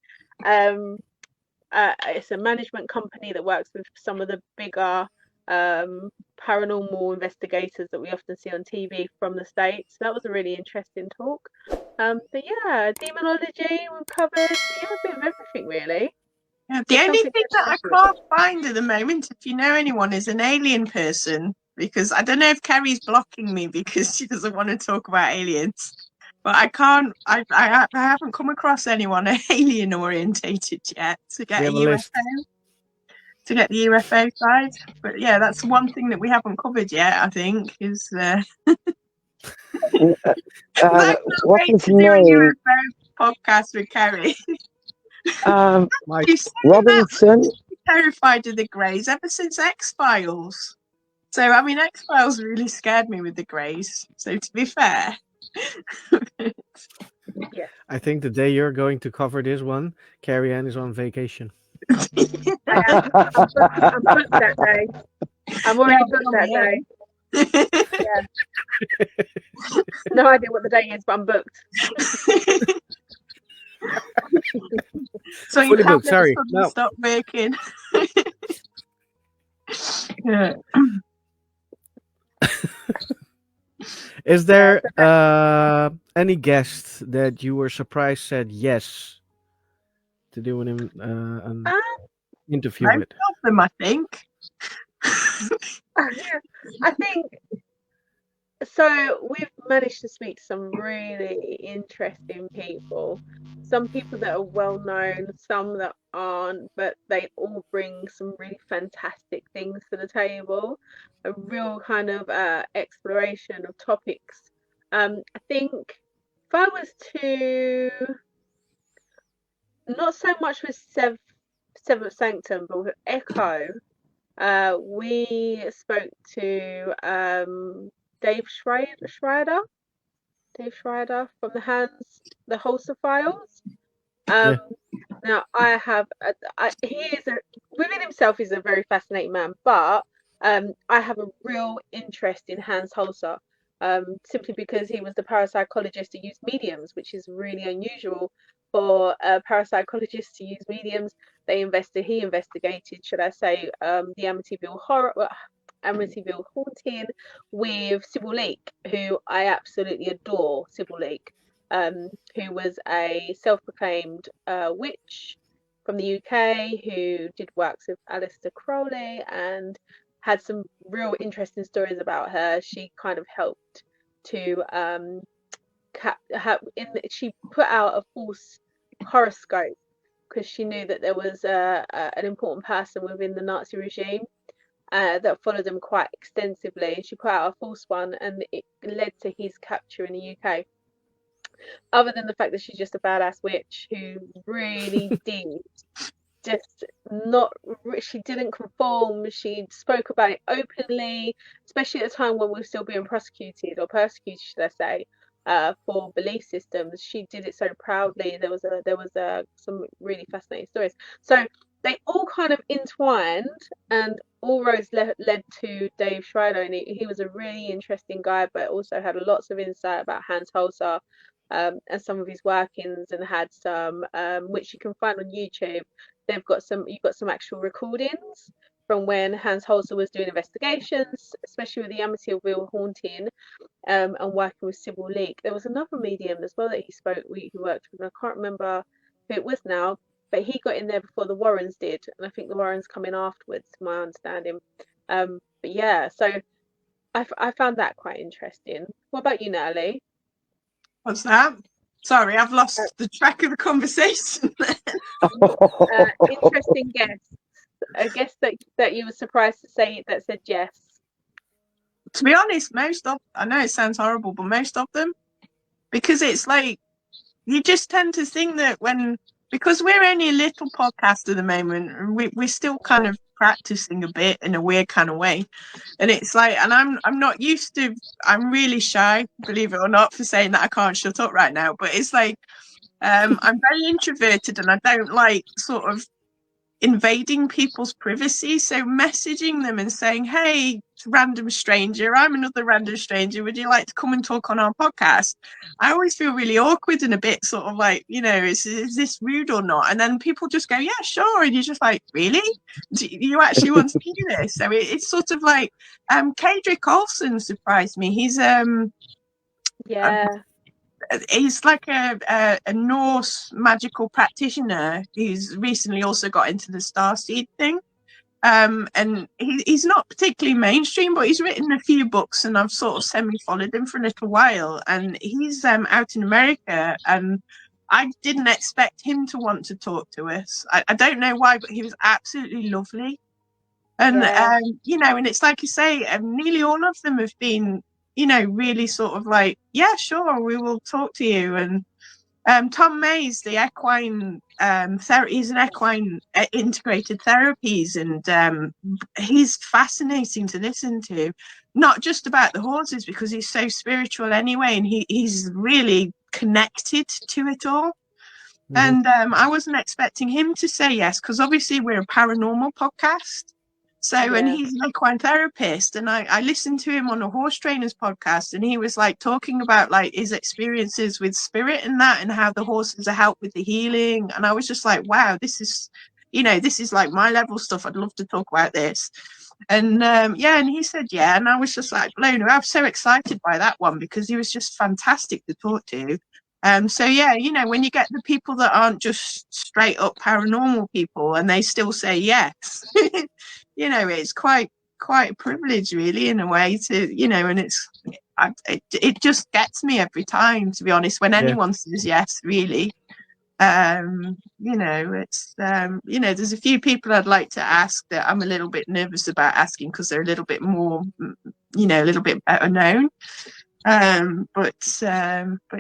It's a management company that works with some of the bigger paranormal investigators that we often see on TV from the States. That was a really interesting talk. But yeah, demonology we've covered. Yeah, a bit of everything really. Yeah, the only thing that I can't find at the moment, if you know anyone, is an alien person. Because I don't know if Kerry's blocking me because she doesn't want to talk about aliens. But I can't. I haven't come across anyone alien orientated yet to get a UFO. To get the UFO side. But yeah, that's one thing that we haven't covered yet. I think is. What's his name? podcast with Kerry. My You said that Robinson. terrified of the Greys ever since X-Files. So, I mean, X-Files really scared me with the Greys. So, to be fair. I think the day you're going to cover this one, Kerry Ann is on vacation. I'm booked that day. I'm already booked that day. No idea what the day is, but I'm booked. So you Fully can't booked, sorry. No. stop working. Yeah. Is there any guest that you were surprised said yes to do an interview Most with? of them, I think. I think so. We've managed to speak to some really interesting people. Some people that are well known, some that aren't, but they all bring some really fantastic things to the table. A real kind of exploration of topics. I think if I was to, not so much with Seventh Sanctum, but with Echo, we spoke to Dave Schreider from the Holster Files. Now I have, within himself he's a very fascinating man, but I have a real interest in Hans Holzer, simply because he was the parapsychologist who used mediums, which is really unusual for parapsychologists to use mediums. He investigated, should I say, the Amityville haunting with Sybil Leek, who I absolutely adore. Sybil Leek, who was a self-proclaimed witch from the UK, who did works with Aleister Crowley and had some real interesting stories about her. She kind of helped to she put out a false horoscope because she knew that there was an important person within the Nazi regime that followed them quite extensively. She put out a false one, and it led to his capture in the UK. Other than the fact that she's just a badass witch who really did just not, she didn't conform. She spoke about it openly, especially at a time when we were still being prosecuted or persecuted, should I say, for belief systems. She did it so proudly. There was some really fascinating stories. So they all kind of entwined, and all roads led to Dave Schreider, and he was a really interesting guy, but also had lots of insight about Hans Holzer and some of his workings, and had some which you can find on YouTube. You've got some actual recordings from when Hans Holzer was doing investigations, especially with the Amityville haunting, and working with Sybil Leek. There was another medium as well that he worked with, and I can't remember who it was now, but he got in there before the Warrens did, and I think the Warrens come in afterwards, to my understanding. But yeah, so I found that quite interesting. What about you, Natalie? What's that? Sorry, I've lost the track of the conversation. Interesting guest. A guest that you were surprised to say that said yes. To be honest, I know it sounds horrible, but most of them, because it's like, you just tend to think that because we're only a little podcast at the moment, we're still kind of practicing a bit in a weird kind of way, and it's like, and I'm not used to, I'm really shy, believe it or not, for saying that I can't shut up right now, but it's like, I'm very introverted, and I don't like sort of invading people's privacy. So messaging them and saying, hey, random stranger, I'm another random stranger, would you like to come and talk on our podcast? I always feel really awkward and a bit sort of like, is this rude or not? And then people just go, yeah, sure. And you're just like, really? Do you actually want to do this? So it's sort of like, Kedrick Olsen surprised me. He's he's like a Norse magical practitioner who's recently also got into the starseed thing, and he's not particularly mainstream, but he's written a few books, and I've sort of semi-followed him for a little while, and he's out in America, and I didn't expect him to want to talk to us. I don't know why, but he was absolutely lovely, and and it's like you say, nearly all of them have been really sort of like, yeah, sure, we will talk to you. And Tom Mays, the equine he's an equine integrated therapies, and he's fascinating to listen to. Not just about the horses, because he's so spiritual anyway, and he's really connected to it all. And I wasn't expecting him to say yes, because obviously we're a paranormal podcast. So, and he's an equine therapist, and I listened to him on a horse trainer's podcast, and he was like talking about like his experiences with spirit and that, and how the horses are helped with the healing. And I was just like, wow, this is like my level stuff. I'd love to talk about this. And and he said yeah, and I was just like blown away. I was so excited by that one, because he was just fantastic to talk to. So yeah, when you get the people that aren't just straight up paranormal people and they still say yes, it's quite a privilege, really, in a way, to and it just gets me every time, to be honest, when anyone says yes, really. It's there's a few people I'd like to ask that I'm a little bit nervous about asking, because they're a little bit more, a little bit better known. But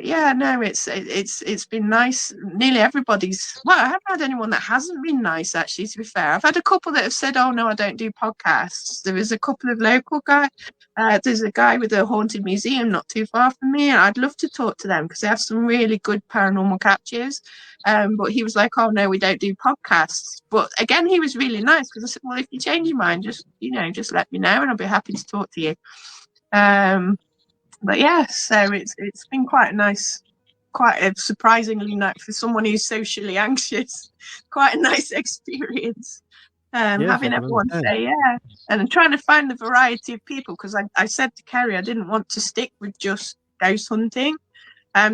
yeah, no, it's been nice. Nearly everybody's, well, I haven't had anyone that hasn't been nice, actually, to be fair. I've had a couple that have said, oh no, I don't do podcasts. There is a couple of local guys. There's a guy with a haunted museum not too far from me, and I'd love to talk to them because they have some really good paranormal captures. But he was like, oh no, we don't do podcasts. But again, he was really nice, because I said, well, if you change your mind, just let me know and I'll be happy to talk to you. But yeah, so it's been quite a surprisingly nice, for someone who's socially anxious, quite a nice experience. Having everyone say yeah, and trying to find the variety of people, because I said to Kerry I didn't want to stick with just ghost hunting.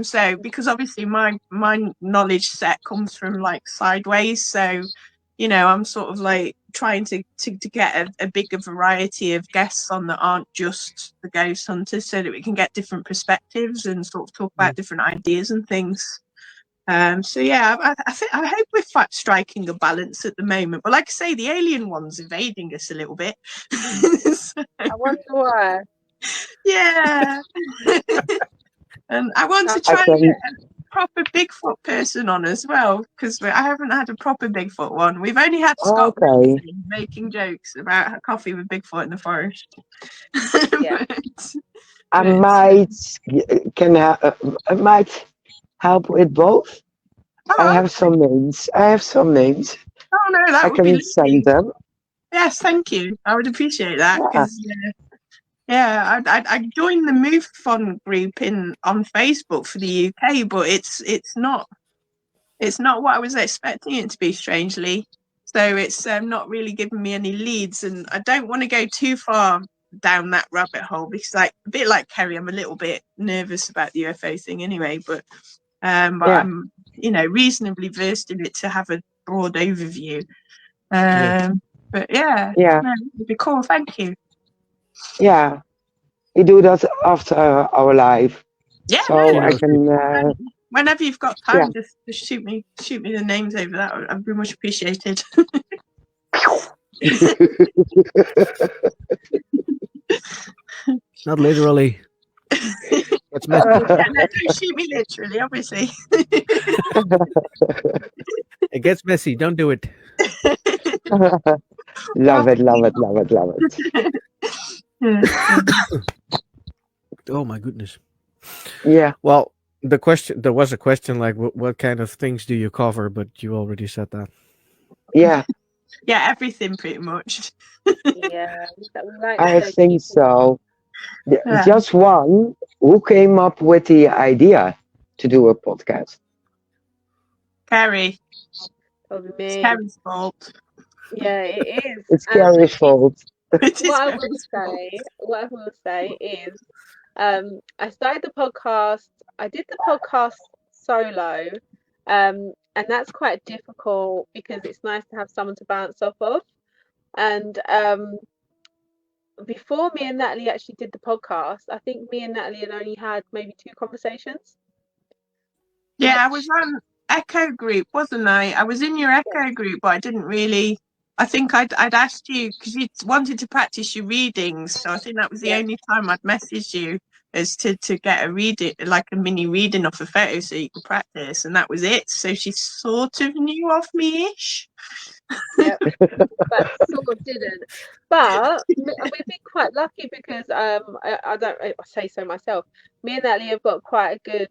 So because obviously my knowledge set comes from like sideways, so I'm sort of like trying to get a bigger variety of guests on that aren't just the ghost hunters, so that we can get different perspectives and sort of talk about different ideas and things. So yeah, I hope we're striking a balance at the moment. But like I say, the alien one's evading us a little bit. So, I wonder why. Yeah. And I want to try and get a proper Bigfoot person on as well, because I haven't had a proper Bigfoot one. We've only had Scott making jokes about coffee with Bigfoot in the forest. Yeah. I might help with both. I have some names. Oh no, that would be send them. Yes, thank you. I would appreciate that, because I joined the MoveFon group on Facebook for the UK, but it's not what I was expecting it to be, strangely. So it's not really giving me any leads, and I don't want to go too far down that rabbit hole, because like a bit like Kerry, I'm a little bit nervous about the UFO thing anyway, but I'm reasonably versed in it to have a broad overview. But no, it'd be cool. Thank you. Yeah, we do that after our live. Yeah, so I can. Whenever you've got time, just shoot me the names over. That would be much appreciated. Not literally. That's messy. Don't shoot me literally, obviously. It gets messy. Don't do it. Love it. Oh my goodness. Yeah. Well, there was a question like, what kind of things do you cover? But you already said that. Yeah. Yeah, everything pretty much. Yeah. I think so. Yeah. Just one. Who came up with the idea to do a podcast? Kerry. Probably me. It's Kerry's fault. Yeah, it is. It's Kerry's fault. What I will say is, I started the podcast. I did the podcast solo, and that's quite difficult because it's nice to have someone to bounce off of. And before me and Natalie actually did the podcast, I think me and Natalie had only had maybe 2 conversations. Yeah, I was on Echo group, wasn't I? I was in your Echo group, but I didn't really. I think I'd asked you because you wanted to practice your readings, so I think that was the only time I'd messaged you. as to get a reading, like a mini reading off a photo so you could practice, and that was it. So she sort of knew of me-ish. Yep, but sort of didn't. But we've been quite lucky because I say so myself. Me and Natalie have got quite a good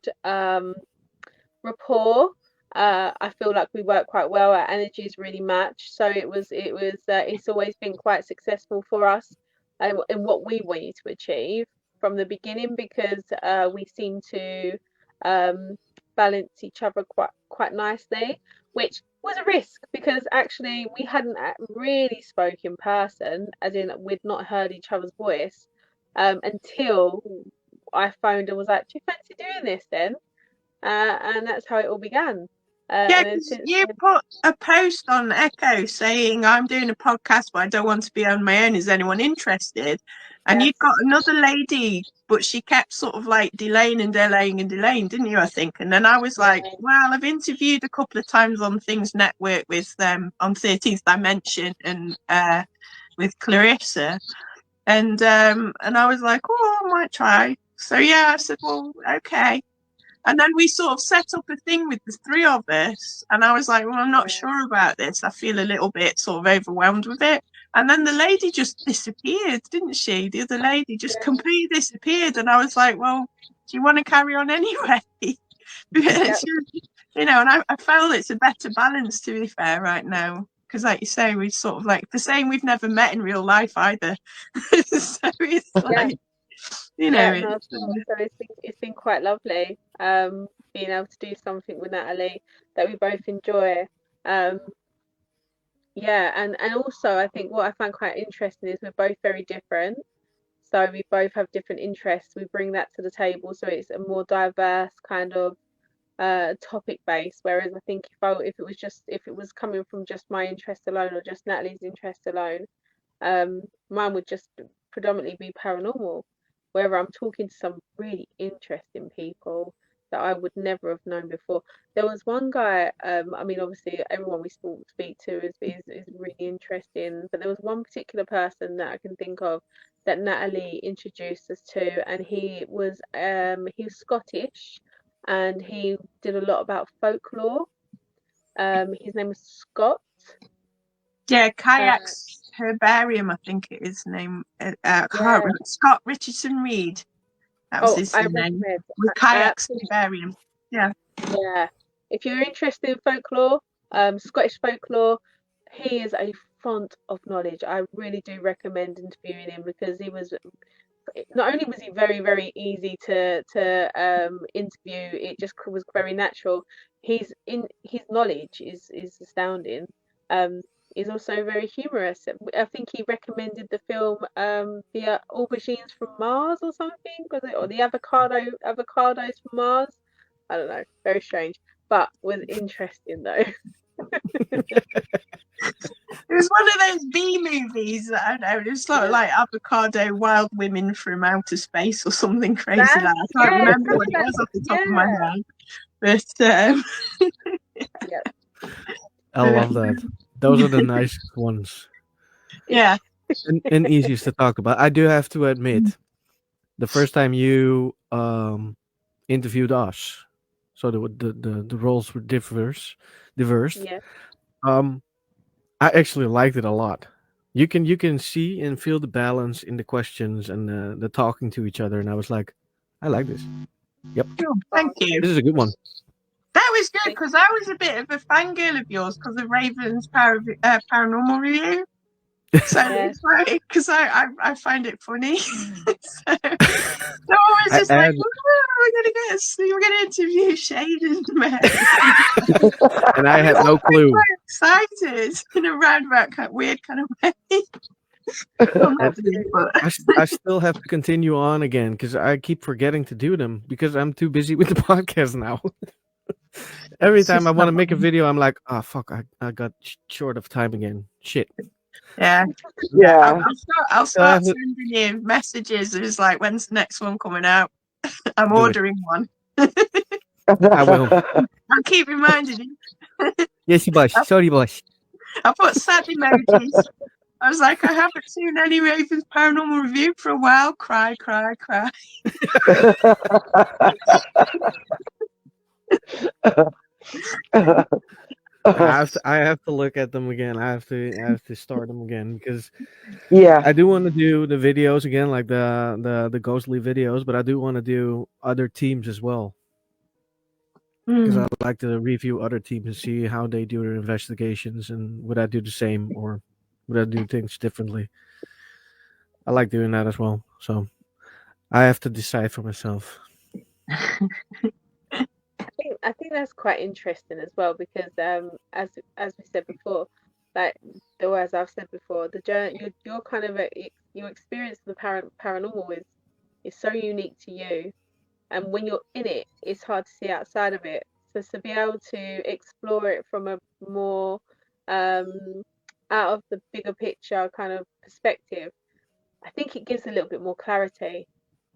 rapport. I feel like we work quite well. Our energies really match. So it's always been quite successful for us in what we wanted to achieve from the beginning, because we seem to balance each other quite nicely, which was a risk because actually we hadn't really spoke in person, as in we'd not heard each other's voice until I phoned and was like, "Do you fancy doing this then?" And that's how it all began. Yeah, because you put a post on Echo saying, "I'm doing a podcast, but I don't want to be on my own. Is anyone interested?" And Yes. you'd got another lady, but she kept sort of like delaying, didn't you, I think? And then I was like, well, I've interviewed a couple of times on Things Network with them on 13th Dimension and with Clarissa. And I was like, oh, I might try. So, yeah, I said, well, okay. And then we sort of set up a thing with the three of us. And I was like, well, I'm not sure about this. I feel a little bit sort of overwhelmed with it. And then the lady just disappeared, didn't she? The other lady just completely disappeared. And I was like, well, do you want to carry on anyway? Because, you know, and I felt it's a better balance, to be fair, right now. Because like you say, we sort of like, the same, we've never met in real life either. So it's like... You know, so it's been quite lovely being able to do something with Natalie that we both enjoy. And also I think what I find quite interesting is we're both very different, so we both have different interests. We bring that to the table, so it's a more diverse kind of topic base. Whereas I think if it was coming from just my interest alone or just Natalie's interest alone, mine would just predominantly be paranormal. Where I'm talking to some really interesting people that I would never have known before. There was one guy, I mean, obviously everyone we speak to is really interesting, but there was one particular person that I can think of that Natalie introduced us to, and he was Scottish, and he did a lot about folklore. His name was Scott. Yeah, Kayaks Herbarium, I think it is name. Scott Richardson Reed. That was his name. With Kayaks Herbarium. Yeah. Yeah. If you're interested in folklore, Scottish folklore, he is a font of knowledge. I really do recommend interviewing him because he was not only was he very, very easy to interview, it just was very natural. His knowledge is astounding. He's also very humorous. I think he recommended the film the Aubergines from Mars or something, was it? Or the avocados from Mars. I don't know. Very strange, but was interesting though. It was one of those B movies. I don't know. It was sort of like Avocado Wild Women from Outer Space or something crazy like that. I can't remember what it was off the top of my head. But I love that. Those are the nicest ones. Yeah. And easiest to talk about. I do have to admit, the first time you interviewed us, so the roles were diverse. Yeah. I actually liked it a lot. You can see and feel the balance in the questions and the talking to each other, and I was like, I like this. Yep. Oh, thank you. This is a good one. That was good because I was a bit of a fangirl of yours because of Raven's paranormal review. So it's like, because I find it funny. So I was just like, we're gonna interview Shade and Mary. And I had no clue. I'm excited in a roundabout weird kind of way. I still have to continue on again because I keep forgetting to do them because I'm too busy with the podcast now. Every time I want to make a video, I'm like, oh fuck, I got short of time again. Shit. Yeah. I'll start sending you messages. It's like, when's the next one coming out? I'm ordering one. I will. I'll keep reminding you. Yes, boss. Sorry, boss. I put sad emojis. I was like, I haven't seen any Ravens Paranormal Review for a while. Cry, cry, cry. I have to look at them again. I have to start them again because Yeah. I do want to do the videos again, like the ghostly videos, but I do want to do other teams as well because I like to review other teams and see how they do their investigations and would I do the same or would I do things differently. I like doing that as well, so I have to decide for myself. I think that's quite interesting as well because as we said before, like as I've said before, the journey your kind of your experience of the paranormal is so unique to you, and when you're in it, it's hard to see outside of it. So to be able to explore it from a more out of the bigger picture kind of perspective, I think it gives a little bit more clarity.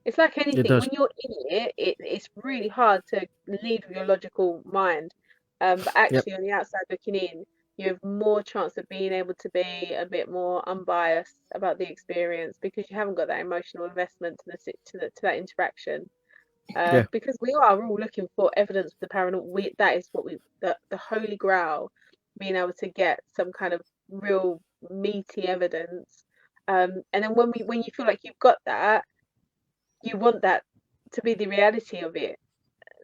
It's like It anything, does. when you're in it's really hard to lead with your logical mind. But Yep. actually, on the outside looking in, you have more chance of being able to be a bit more unbiased about the experience because you haven't got that emotional investment to that interaction. Yeah. Because we are all looking for evidence of the paranormal. That is what the holy grail, being able to get some kind of real meaty evidence. And then when you feel like you've got that, you want that to be the reality of it.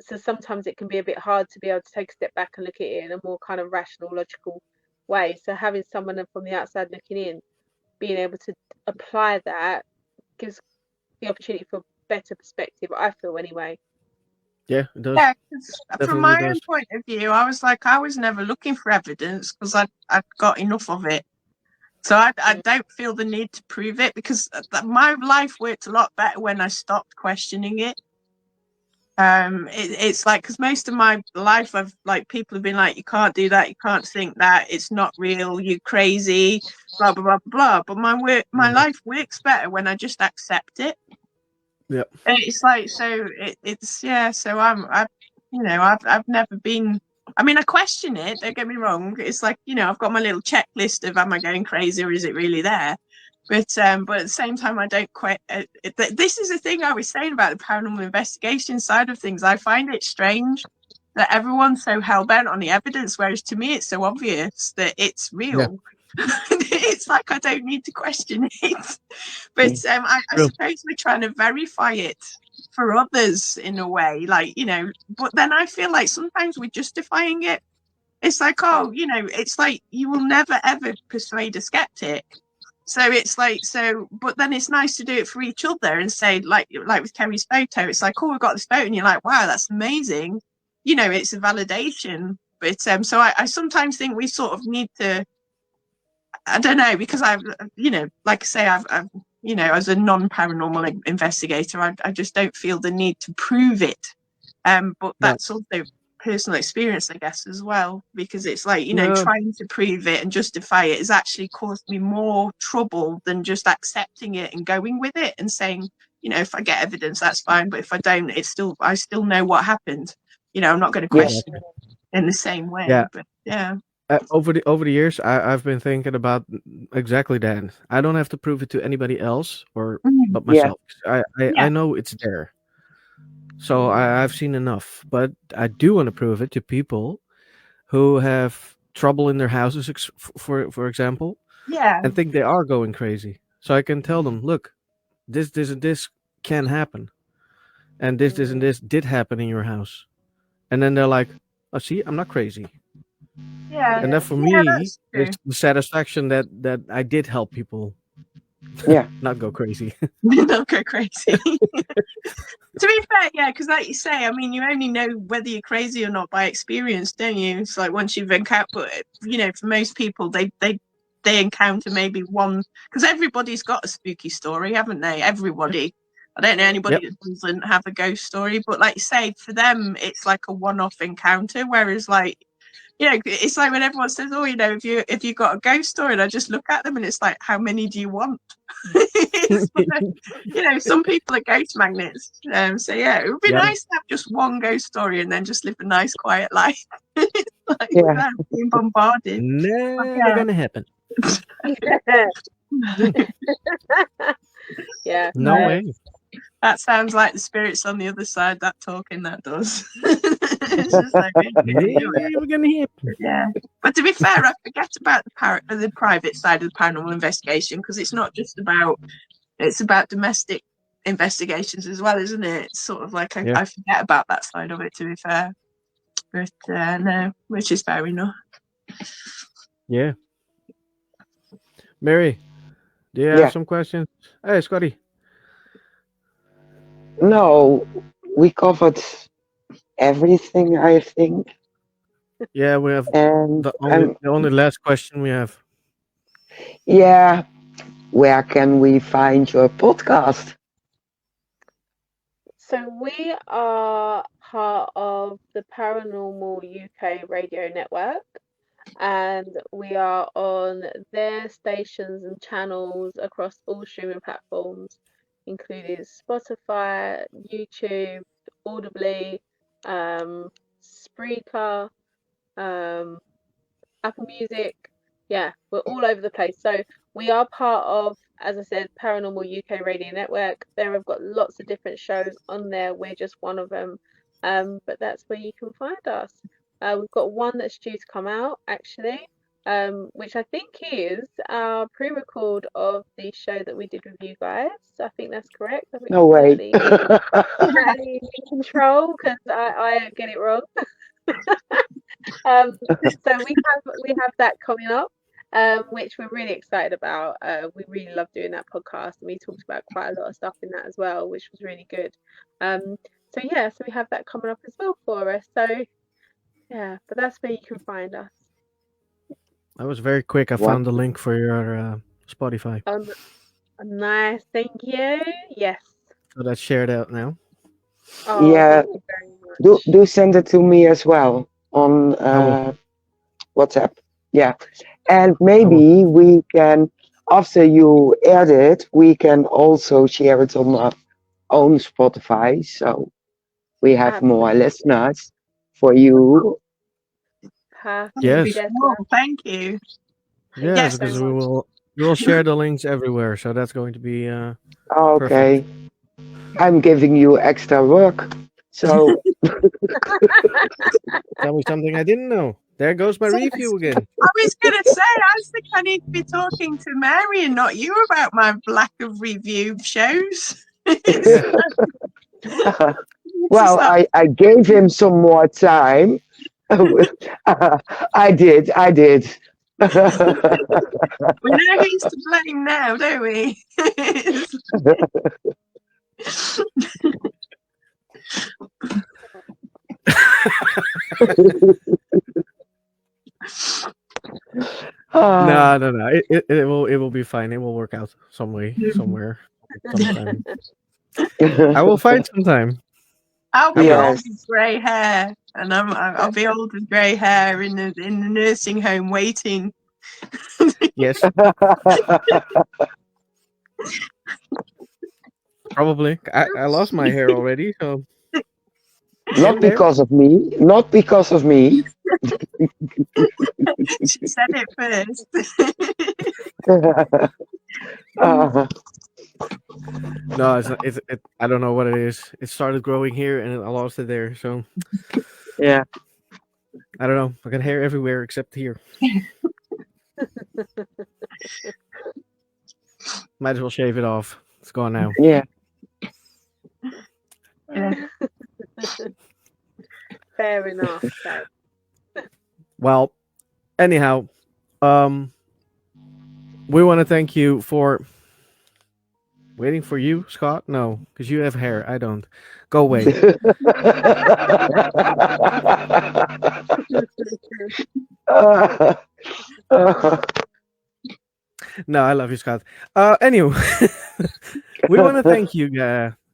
So sometimes it can be a bit hard to be able to take a step back and look at it in a more kind of rational, logical way. So having someone from the outside looking in, being able to apply that gives the opportunity for better perspective, I feel anyway. Yeah, it does. Yeah, 'cause from Definitely my does. own point of view, I was like, I was never looking for evidence because I'd got enough of it. So I don't feel the need to prove it because my life worked a lot better when I stopped questioning it. It's like, because most of my life I've like people have been like, you can't do that, you can't think that, it's not real, you crazy, blah blah blah blah. But my life works better when I just accept it. Yep. It's like, so it's yeah. So I've never been. I mean, I question it. Don't get me wrong. It's like, I've got my little checklist of am I going crazy or is it really there? But at the same time, I don't quite. This is the thing I was saying about the paranormal investigation side of things. I find it strange that everyone's so hell bent on the evidence, whereas to me, it's so obvious that it's real. Yeah. It's like I don't need to question it. But I suppose we're trying to verify it for others in a way, like, but then I feel like sometimes we're justifying it. It's like, it's like you will never ever persuade a skeptic. So it's like, but then it's nice to do it for each other and say, like with Kerry's photo, it's like, oh, we've got this photo, and you're like, wow, that's amazing. It's a validation. But so I sometimes think we sort of need to, I don't know, because I've, like I say, I've as a non-paranormal investigator, I just don't feel the need to prove it. But that's also personal experience, I guess, as well, because it's like, trying to prove it and justify it has actually caused me more trouble than just accepting it and going with it and saying, if I get evidence, that's fine, but if I don't, I still know what happened. I'm not going to question it in the same way. Yeah. But yeah. Over the years, I've been thinking about exactly that. I don't have to prove it to anybody else but myself. I know it's there. So I've seen enough, but I do want to prove it to people who have trouble in their houses, for example, and think they are going crazy. So I can tell them, look, this and this can happen, and this and this did happen in your house, and then they're like, "Oh, see, I'm not crazy." Yeah, and that for me is the satisfaction that I did help people. Not go crazy. Not go crazy. To be fair, yeah, because like you say, I mean, you only know whether you're crazy or not by experience, don't you? It's like once you've encountered, for most people, they encounter maybe one, because everybody's got a spooky story, haven't they? Everybody. I don't know anybody that doesn't have a ghost story, but like you say, for them, it's like a one-off encounter, whereas like, it's like when everyone says, oh, if you got a ghost story, and I just look at them and it's like, how many do you want? Some people are ghost magnets. So yeah, it would be nice to have just one ghost story and then just live a nice, quiet life. Without being bombarded. Never gonna happen. Yeah. No way. That sounds like the spirits on the other side. That talking that does. It's just like, We're gonna hear. yeah. But to be fair, I forget about the private side of the paranormal investigation, because it's not just about, it's about domestic investigations as well, isn't it? It's sort of like Yeah. I forget about that side of it, to be fair. But no, which is fair enough. Yeah. Mary, do you Yeah. have some questions? Hey, Scotty. No, we covered everything, I think. Yeah, we have And the only last question we have. yeah, where can we find your podcast? So we are part of the Paranormal UK Radio Network, and we are on their stations and channels across all streaming platforms, including Spotify, YouTube, Audibly, Spreaker, Apple Music. Yeah, we're all over the place. So we are part of, as I said, Paranormal UK Radio Network. They've got lots of different shows on there. We're just one of them. But that's where you can find us. We've got one that's due to come out actually, which I think is our pre-record of the show that we did with you guys. I think that's correct. I think No way. Natalie in control, because I get it wrong. So we have that coming up, which we're really excited about. We really love doing that podcast, and we talked about quite a lot of stuff in that as well, which was really good. So we have that coming up as well for us. So yeah, but that's where you can find us. That was very quick. I found the link for your Spotify. Nice, thank you. Yes. So that's shared out now. Oh, yeah. Thank you very much. Do send it to me as well on WhatsApp. Yeah. And maybe we can, after you add it, we can also share it on our own Spotify. So we have more listeners for you. Yes. Thank you. Yes, because we will share the links everywhere. So that's going to be okay. Perfect. I'm giving you extra work. So tell me something I didn't know. There goes my review again. I was going to say, I think I need to be talking to Mary and not you about my lack of review shows. Well, I gave him some more time. I did. We know who's to blame now, don't we? No. It will be fine. It will work out some way, somewhere, sometime. I will find some time. I'll be old with grey hair, and I'll be old with grey hair in the nursing home waiting. Yes. Probably. I lost my hair already, so. Not because of me. Not because of me. She said it first. No, it's not. I don't know what it is. It started growing here, and I lost it there. So. Yeah. I don't know. I got hair everywhere except here. Might as well shave it off. It's gone now. Yeah. Fair enough. Well, anyhow, we want to thank you for waiting for you, Scott. No, because you have hair. I don't. Go away. No, I love you, Scott. Anyway, we want to thank you,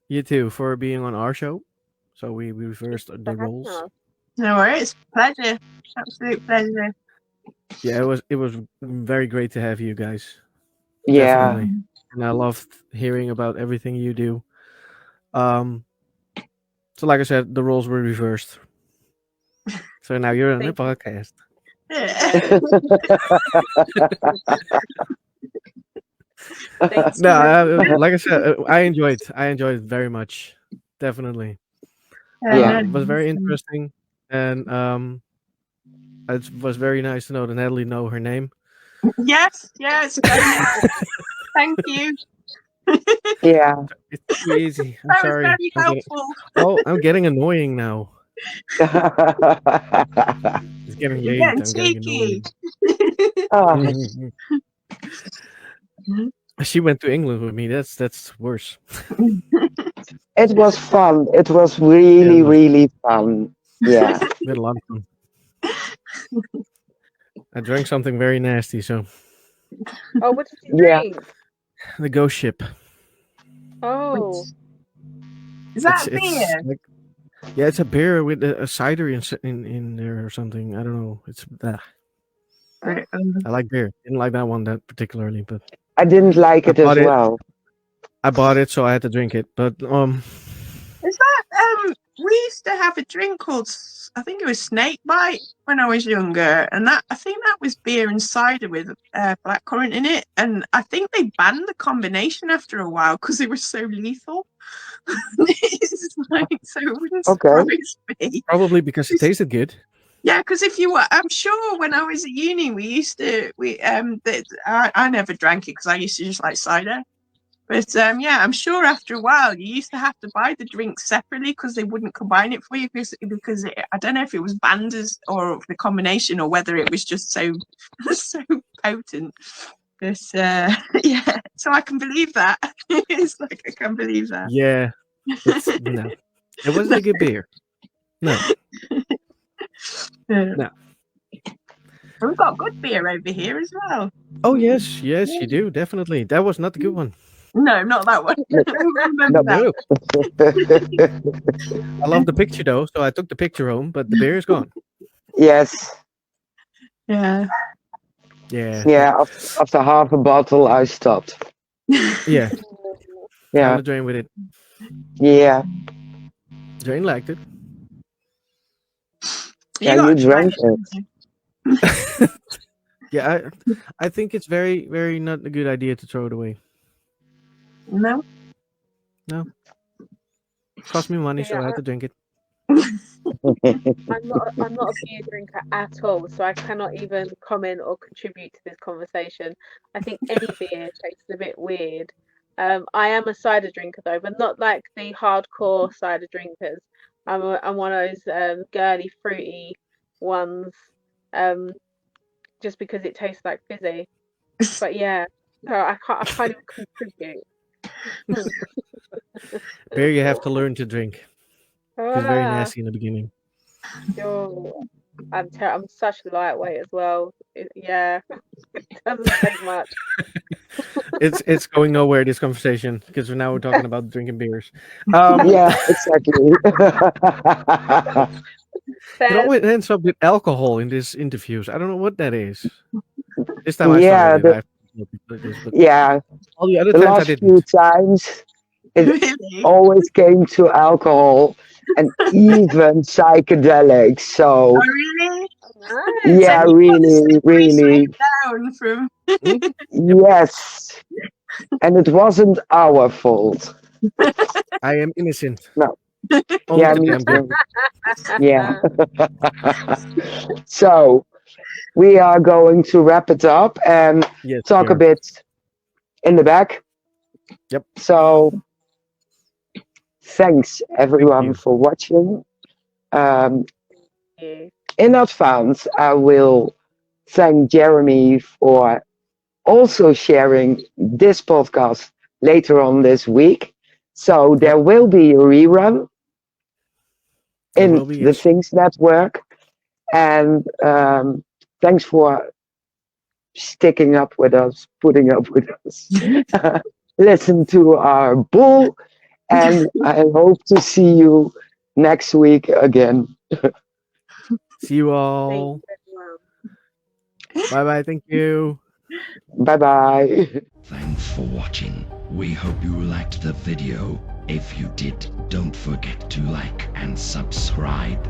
you two, for being on our show. So we reversed the roles. No worries, pleasure, absolute pleasure. Yeah, it was very great to have you guys. Yeah, definitely. And I loved hearing about everything you do. So like I said, the roles were reversed. So now you're on the podcast. Yeah. No, like I said, I enjoyed it very much. Definitely. Yeah. It was very interesting, and it was very nice to know that Natalie know her name. Yes. Thank you. Yeah. It's too easy. I'm That was sorry. very helpful. I'm getting annoying now. It's getting You're late. getting I'm getting cheeky. annoying. Oh, She went to England with me. That's worse. it was fun. It was really, Yeah, it was. really fun. Yeah. We had a lot of fun. I drank something very nasty, so Oh, what did you Yeah. drink? the ghost ship. Oh, Is that It's beer? like, yeah, it's a beer with a cider in there or something. I don't know. It's Right, I like beer. Didn't like that one that particularly, but I didn't like I it as bought it. well. I bought it, so I had to drink it. But Is that we used to have a drink called I think it was Snake Bite when I was younger, and I think that was beer and cider with blackcurrant in it, and I think they banned the combination after a while because it was so lethal. It's like, so it wouldn't Okay. surprise me. probably because it tasted good. Yeah, because if you were, I'm sure when I was at uni, I never drank it because I used to just like cider. But yeah, I'm sure after a while you used to have to buy the drink separately because they wouldn't combine it for you because I don't know if it was banned or the combination or whether it was just so potent. But yeah, so I can believe that. It's like I can believe that. Yeah, no, it wasn't a good beer. No, no. We've got good beer over here as well. Oh yes, you do definitely. That was not the good one. No, not that one. Remember No, that. No, I love the picture though, so I took the picture home, but the beer is gone. Yes. Yeah. Yeah, Yeah. After half a bottle, I stopped. yeah. Yeah. Found a drain with it. Yeah. Drain liked it. Yeah, got you to try drank it. Yeah, I think it's very, very not a good idea to throw it away. No. Cost me money, so I Yeah. have to drink it. I'm not a beer drinker at all, so I cannot even comment or contribute to this conversation. I think any beer tastes a bit weird. I am a cider drinker though, but not like the hardcore cider drinkers. I'm one of those girly, fruity ones, just because it tastes like fizzy. But yeah, so I can't even contribute. Beer you have to learn to drink. It's very Ah, nasty in the beginning. yo, I'm such a lightweight as well. Yeah, it doesn't take much. It's going nowhere, this conversation, because now we're talking about drinking beers. Yeah, exactly. It always ends up with alcohol in these interviews. I don't know what that is. This time I Yeah, started it. I know people it is, but Yeah, all the other the times I last few didn't. times it Really? always came to alcohol and even psychedelics. So Oh, really? Nice. yeah, So you got the really, slippery really, slope down from. yes. And it wasn't our fault. I am innocent. No. Only Yeah, the me damn beer. too. Yeah. So we are going to wrap it up and Yes, talk we a are. bit in the back. Yep. So thanks everyone you. for watching. Yeah. In advance, I will thank Jeremy for also sharing this podcast later on this week. So there will be a rerun There in will be, the yes. Things Network. And thanks for sticking up with us, putting up with us. Listen to our bull. And I hope to see you next week again. See you Thank all. you, everyone. Bye bye. Thank you. Bye bye. Thanks for watching. We hope you liked the video. If you did, don't forget to like and subscribe.